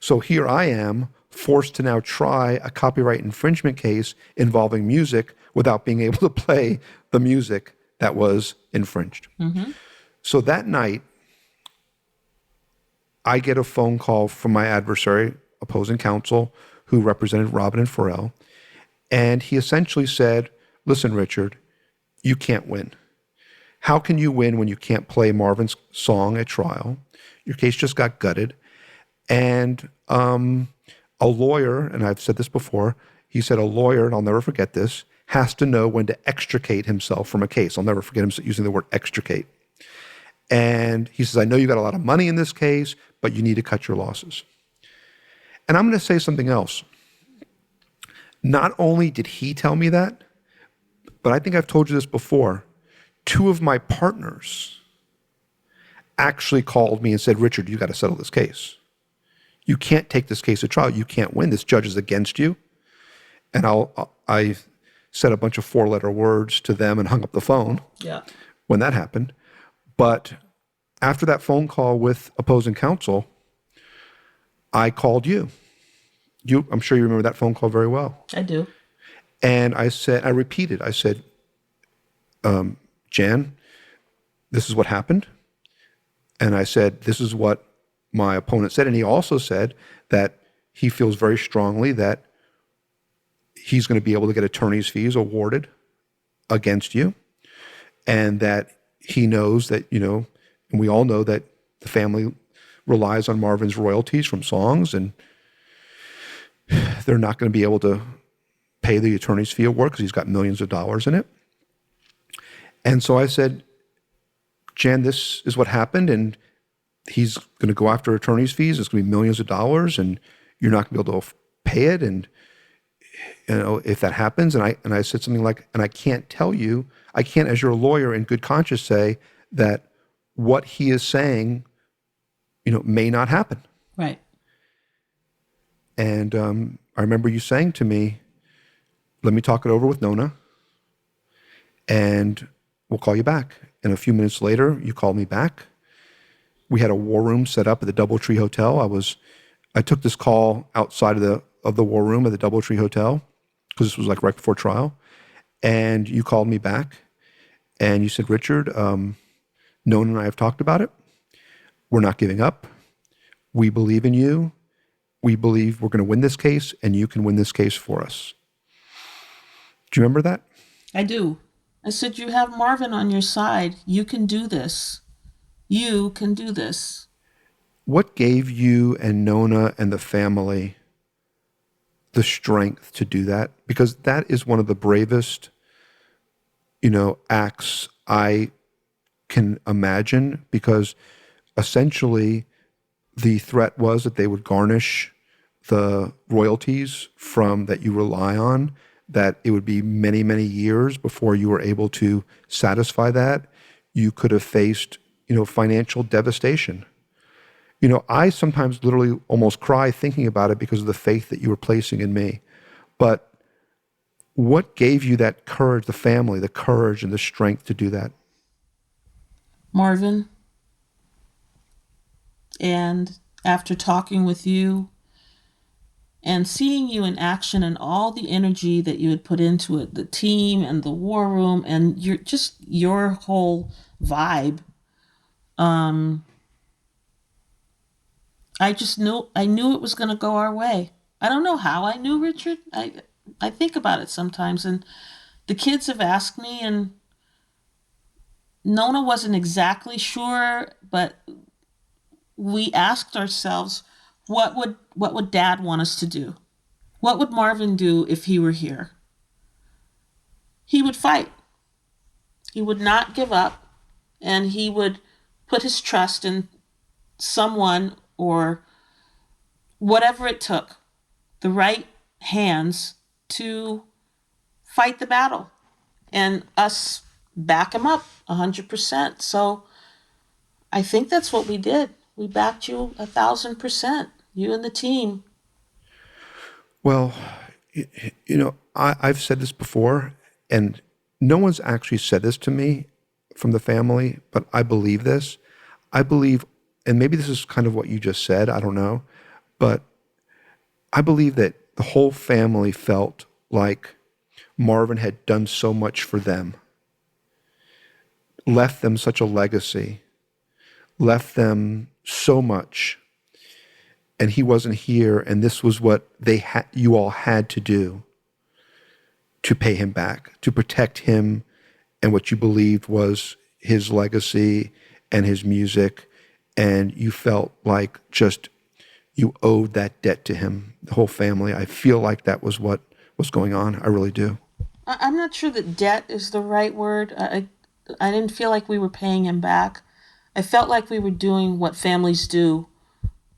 So here I am, forced to now try a copyright infringement case involving music without being able to play the music that was infringed. Mm-hmm. So that night, I get a phone call from my adversary, opposing counsel, who represented Robin and Pharrell, and he essentially said, listen, Richard, you can't win. How can you win when you can't play Marvin's song at trial? Your case just got gutted. And a lawyer, and I've said this before, he said a lawyer, and I'll never forget this, has to know when to extricate himself from a case. I'll never forget him using the word extricate. And he says, I know you got a lot of money in this case, but you need to cut your losses. And I'm going to say something else. Not only did he tell me that, but I think I've told you this before, 2 of my partners actually called me and said, Richard, you got to settle this case. You can't take this case to trial. You can't win. This judge is against you. And I said a bunch of 4-letter words to them and hung up the phone when that happened. But after that phone call with opposing counsel, I called you. I'm sure you remember that phone call very well. I do. And I said, I said, Jan, this is what happened. And I said, this is what my opponent said. And he also said that he feels very strongly that he's going to be able to get attorney's fees awarded against you. And that he knows that, and we all know that the family relies on Marvin's royalties from songs, and they're not going to be able to pay the attorney's fee award because he's got millions of dollars in it. And so I said, Jan, this is what happened, and he's going to go after attorney's fees. It's going to be millions of dollars, and you're not going to be able to pay it. And if that happens, and I said something like, and I can't, as your lawyer in good conscience, say that what he is saying, may not happen. Right. And I remember you saying to me, let me talk it over with Nona, and we'll call you back. And a few minutes later, you called me back. We had a war room set up at the DoubleTree Hotel. I took this call outside of the war room at the DoubleTree Hotel, because this was like right before trial. And you called me back, and you said, Richard, Nona and I have talked about it. We're not giving up. We believe in you. We believe we're going to win this case, and you can win this case for us. Do you remember that? I do. I said, you have Marvin on your side. You can do this. You can do this. What gave you and Nona and the family the strength to do that? Because that is one of the bravest, acts I can imagine, because essentially the threat was that they would garnish the royalties from that you rely on, that it would be many, many years before you were able to satisfy that. You could have faced, financial devastation. I sometimes literally almost cry thinking about it because of the faith that you were placing in me. But what gave you that courage, the family, the courage and the strength to do that? Marvin, and after talking with you and seeing you in action and all the energy that you had put into it, the team and the war room and your whole vibe, I knew it was going to go our way. I don't know how I knew, Richard. I think about it sometimes, and the kids have asked me, and Nona wasn't exactly sure, but we asked ourselves, what would Dad want us to do? What would Marvin do if he were here? He would fight. He would not give up, and he would put his trust in someone or whatever it took, the right hands to fight the battle, and us back him up 100%. So I think that's what we did. We backed you 1,000%, you and the team. Well, I've said this before, and no one's actually said this to me from the family, but I believe this. I believe, and maybe this is kind of what you just said, I don't know, but I believe that the whole family felt like Marvin had done so much for them, left them such a legacy, left them so much, and he wasn't here, and this was what you all had to do to pay him back, to protect him and what you believed was his legacy and his music, and you felt like just you owed that debt to him, the whole family. I feel like that was what was going on. I really do. I'm not sure that debt is the right word. I didn't feel like we were paying him back. I felt like we were doing what families do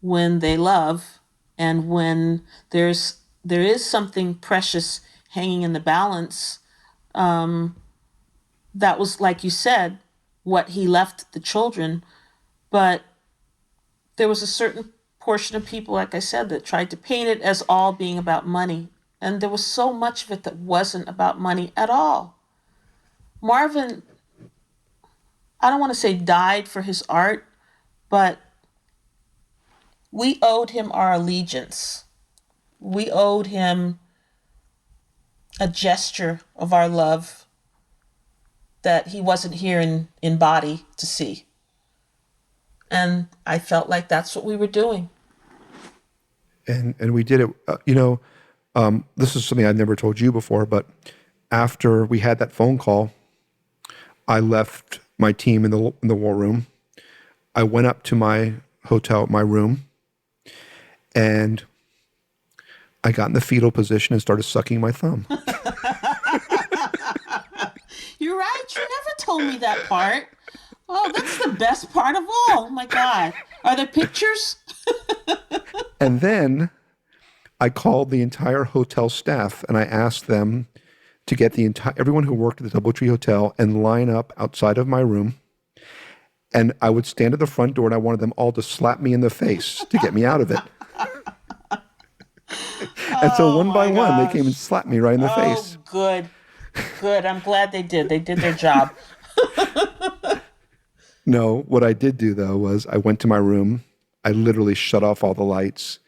when they love, and when there is something precious hanging in the balance. That was, like you said, what he left the children. But there was a certain portion of people, like I said, that tried to paint it as all being about money. And there was so much of it that wasn't about money at all. Marvin, I don't want to say died for his art, but we owed him our allegiance. We owed him a gesture of our love that he wasn't here in body to see. And I felt like that's what we were doing. And we did it. This is something I've never told you before, but after we had that phone call, I left my team in the war room. I went up to my hotel, my room, and I got in the fetal position and started sucking my thumb. You're right. You never told me that part. Oh, that's the best part of all. Oh my God. Are there pictures? And then I called the entire hotel staff and I asked them to get everyone who worked at the Doubletree Hotel and line up outside of my room. And I would stand at the front door and I wanted them all to slap me in the face to get me out of it. And so one by one, they came and slapped me right in the face. Good. Good. I'm glad they did. They did their job. No, what I did do, though, was I went to my room. I literally shut off all the lights.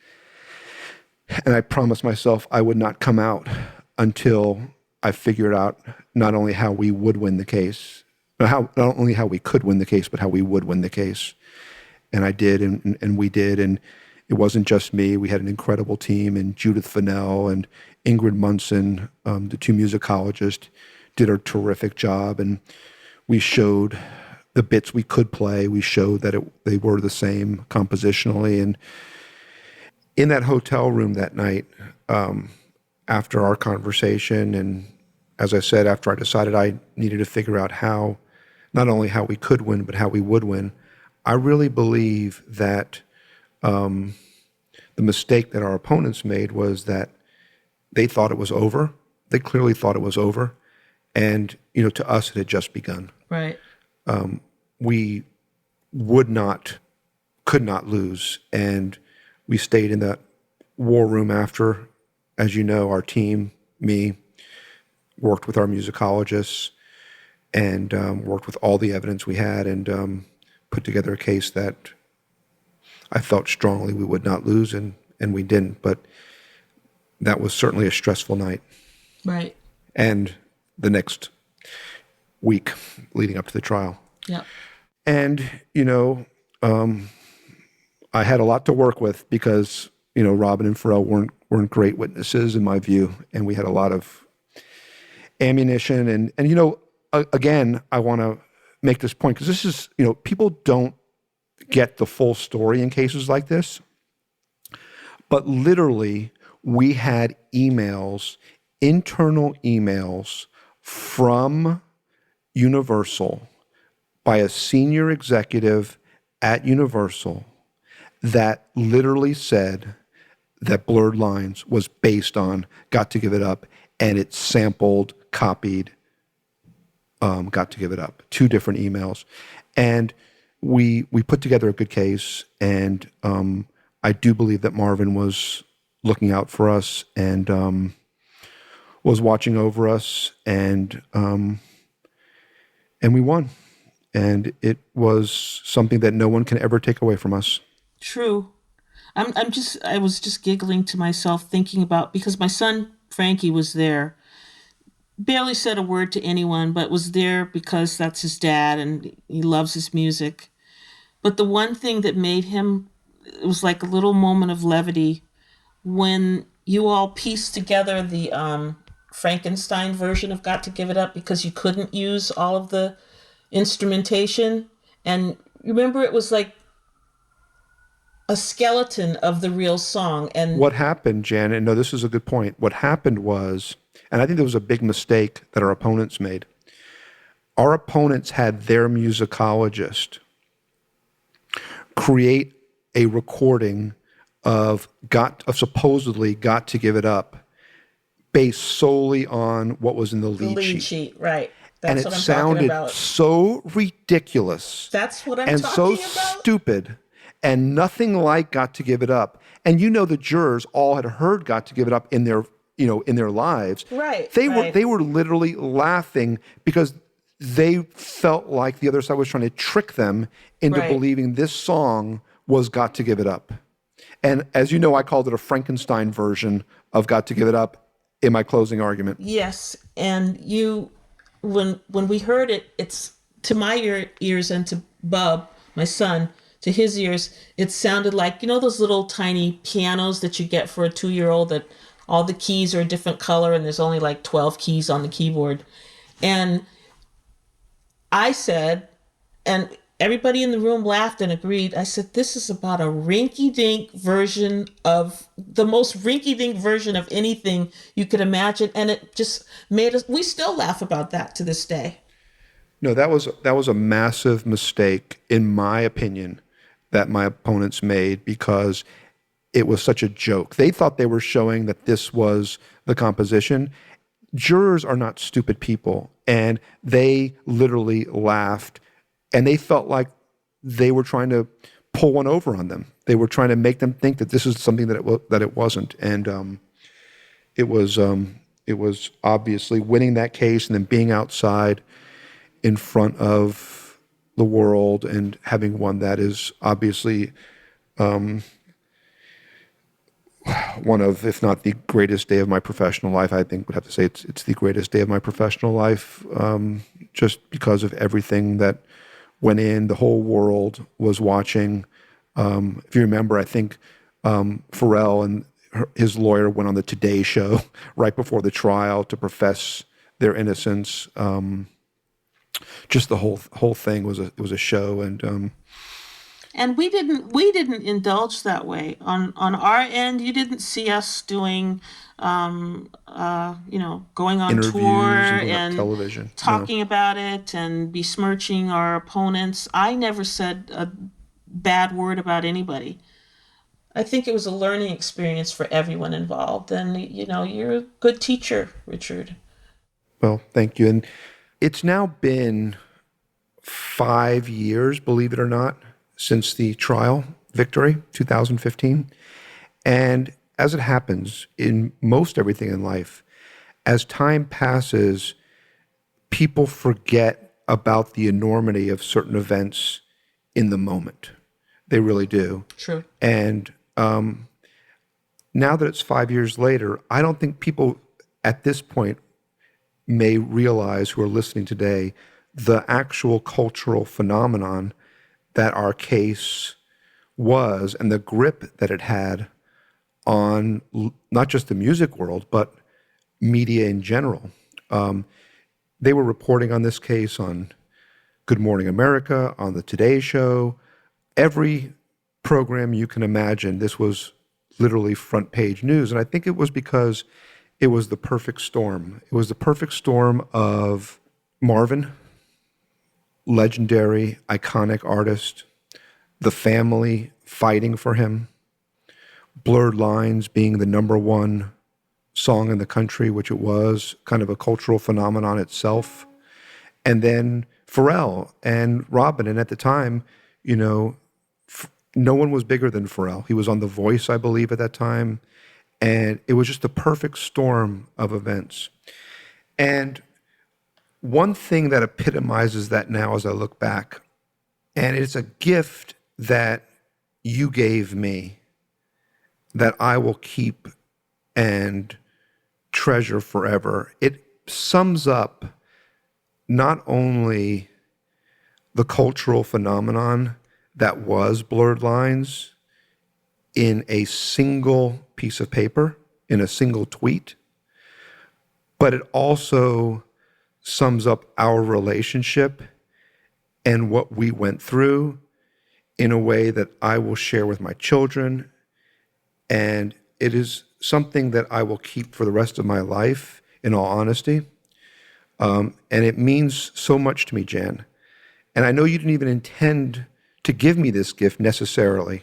And I promised myself I would not come out until I figured out not only how we would win the case, not only how we could win the case, but how we would win the case. And I did, and we did. And it wasn't just me. We had an incredible team, and Judith Fennell and Ingrid Munson, the two musicologists, did a terrific job. And we showed the bits we could play. We showed that they were the same compositionally. And in that hotel room that night, after our conversation, and as I said, after I decided I needed to figure out not only how we could win, but how we would win, I really believe that the the mistake that our opponents made was that they thought it was over. They clearly thought it was over. And, to us, it had just begun. Right. We could not lose. And we stayed in that war room after. As you know, our team, me, worked with our musicologists and worked with all the evidence we had and put together a case that I felt strongly we would not lose, and we didn't. But that was certainly a stressful night. Right. And the next week leading up to the trial. Yep. And, I had a lot to work with because, Robin and Pharrell weren't great witnesses in my view. And we had a lot of ammunition. And again, I want to make this point because this is, people don't get the full story in cases like this. But literally, we had internal emails from Universal by a senior executive at Universal that literally said that Blurred Lines was based on Got to Give It Up, and it sampled, copied Got to Give It Up. 2 different emails. And we put together a good case, and I do believe that Marvin was looking out for us and was watching over us, and we won. And it was something that no one can ever take away from us. True. I was just giggling to myself thinking about, because my son Frankie was there, barely said a word to anyone, but was there because that's his dad and he loves his music. But the one thing that made him, it was like a little moment of levity when you all pieced together the Frankenstein version of Got to Give It Up because you couldn't use all of the instrumentation. And remember, it was like a skeleton of the real song. And what happened, Jan, and no, this is a good point. What happened was, and I think there was a big mistake that our opponents made. Our opponents had their musicologist create a recording of supposedly Got to Give It Up based solely on what was in the lead sheet. Right. That's And it what I'm sounded talking about. so ridiculous. That's what I'm and talking so about. stupid and nothing like Got to Give It Up. And the jurors all had heard Got to Give It Up in their lives. Right. They were literally laughing because they felt like the other side was trying to trick them into believing this song was Got to Give It Up. And as you know, I called it a Frankenstein version of Got to Give It Up in my closing argument. Yes. And when we heard it, it's to my ears and to Bub, my son, to his ears, it sounded like, those little tiny pianos that you get for a 2-year-old that all the keys are a different color and there's only like 12 keys on the keyboard. And I said, and everybody in the room laughed and agreed, I said, this is about a rinky-dink version of the most rinky-dink version of anything you could imagine. And it just made us, we still laugh about that to this day. No, that was a massive mistake, in my opinion, that my opponents made because it was such a joke. They thought they were showing that this was the composition. Jurors are not stupid people, and they literally laughed, and they felt like they were trying to pull one over on them. They were trying to make them think that this is something that it wasn't, and it was obviously winning that case and then being outside in front of the world and having won that is obviously one of, if not the greatest day of my professional life. I think would have to say it's the greatest day of my professional life, just because of everything that went in. The whole world was watching. If you remember, I think Pharrell and his lawyer went on the Today Show right before the trial to profess their innocence. Just the whole thing was a show, and we didn't indulge that way on our end. You didn't see us doing going on interviews tour and going on and television, talking about it and besmirching our opponents. I never said a bad word about anybody. I think it was a learning experience for everyone involved. And, you're a good teacher, Richard. Well, thank you. And it's now been 5 years, believe it or not, since the trial victory, 2015. And as it happens in most everything in life, as time passes, people forget about the enormity of certain events in the moment. They really do. True. And now that it's 5 years later, I don't think people at this point may realize, who are listening today, the actual cultural phenomenon that our case was and the grip that it had on not just the music world, but media in general. They were reporting on this case on Good Morning America, on the Today Show, every program you can imagine. This was literally front page news. And I think it was because it was the perfect storm. It was the perfect storm of Marvin, legendary, iconic artist, the family fighting for him, Blurred Lines being the number one song in the country, which it was, kind of a cultural phenomenon itself. And then Pharrell and Robin. And at the time, no one was bigger than Pharrell. He was on The Voice, I believe, at that time. And it was just a perfect storm of events. And one thing that epitomizes that now as I look back, and it's a gift that you gave me that I will keep and treasure forever. It sums up not only the cultural phenomenon that was Blurred Lines in a single piece of paper, in a single tweet, but it also sums up our relationship and what we went through in a way that I will share with my children. And it is something that I will keep for the rest of my life, in all honesty. And it means so much to me, Jan. And I know you didn't even intend to give me this gift necessarily,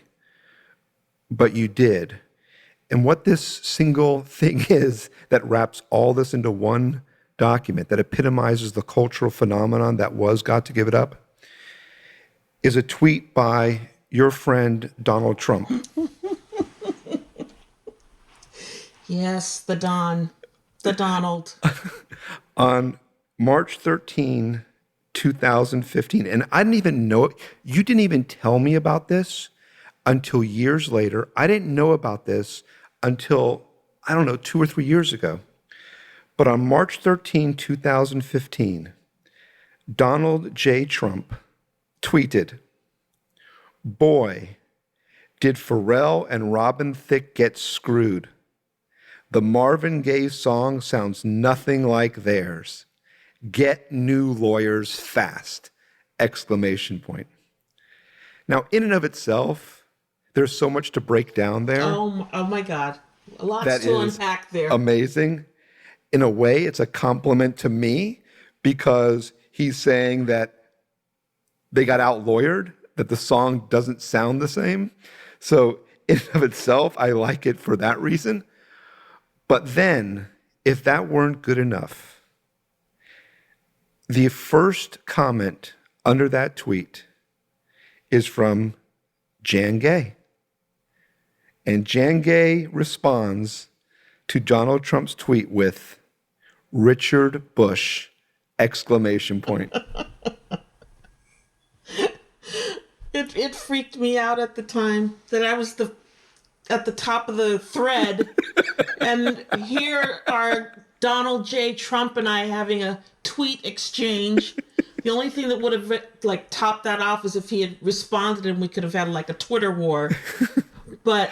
but you did. And what this single thing is that wraps all this into one document, that epitomizes the cultural phenomenon that was Got to Give It Up, is a tweet by your friend Donald Trump. Yes, the Donald. On March 13, 2015. And I didn't even know it. You didn't even tell me about this until years later. I didn't know about this until, 2 or 3 years ago. But on March 13, 2015, Donald J. Trump tweeted, "Boy, did Pharrell and Robin Thicke get screwed. The Marvin Gaye song sounds nothing like theirs. Get new lawyers fast!" Exclamation point. Now, in and of itself, there's so much to break down there. Oh my God. Lots That to is unpack there. amazing. In a way, it's a compliment to me because he's saying that they got out-lawyered, that the song doesn't sound the same. So in and of itself, I like it for that reason. But then, if that weren't good enough, the first comment under that tweet is from Jan Gay. And Jan Gay responds to Donald Trump's tweet with "Richard Busch!" Exclamation point. It freaked me out at the time that I was at the top of the thread, and here are Donald J. Trump and I having a tweet exchange. The only thing that would have topped that off is if he had responded and we could have had a Twitter war. But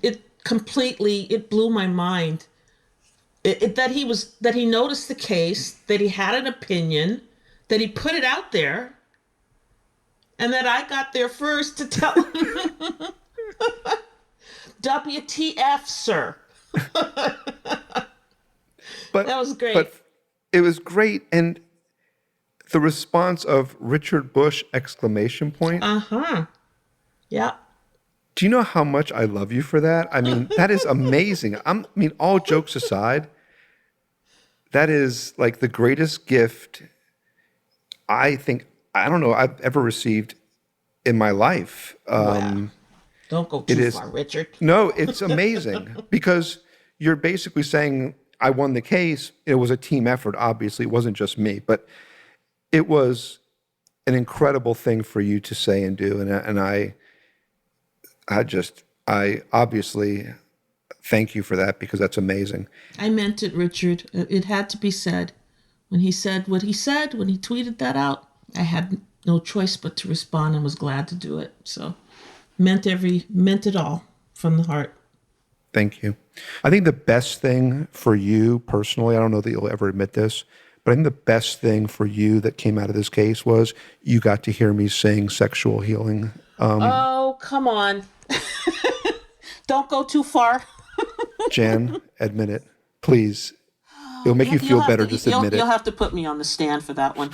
it blew my mind. That he noticed the case, that he had an opinion, that he put it out there, and that I got there first to tell him, WTF, sir. But that was great. But it was great, and the response of Richard Busch! Exclamation point. Yeah. Do you know how much I love you for that? I mean, that is amazing. All jokes aside, that is like the greatest gift I don't know, I've ever received in my life. Wow. Don't go too far, Richard. No, it's amazing because you're basically saying, I won the case. It was a team effort, obviously. It wasn't just me, but it was an incredible thing for you to say and do. And I obviously thank you for that because that's amazing. I meant it, Richard. It had to be said. When he said what he said, when he tweeted that out, I had no choice but to respond and was glad to do it. So meant it all from the heart. Thank you. I think the best thing for you personally, I don't know that you'll ever admit this, but I think the best thing for you that came out of this case was you got to hear me sing Sexual Healing. Oh, come on. Don't go too far. Jan, admit it. Please. It'll make you feel better, just admit it. You'll have to put me on the stand for that one.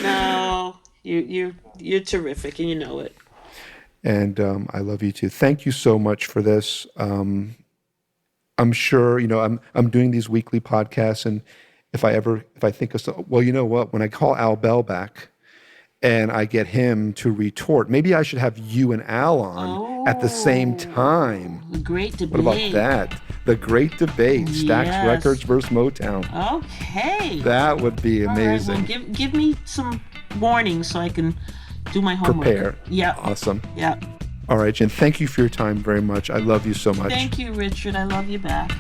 No, you're terrific, and you know it. And I love you too. Thank you so much for this. I'm sure, I'm doing these weekly podcasts, and if I think of some, well, you know what? When I call Al Bell back and I get him to retort, maybe I should have you and Al on at the same time. The great debate. What about that? The great debate, Stax Records versus Motown. Okay. That would be amazing. All right, well, give me some warnings so I can do my homework. Prepare. Yeah. Awesome. Yeah. All right, Jen, thank you for your time very much. I love you so much. Thank you, Richard. I love you back.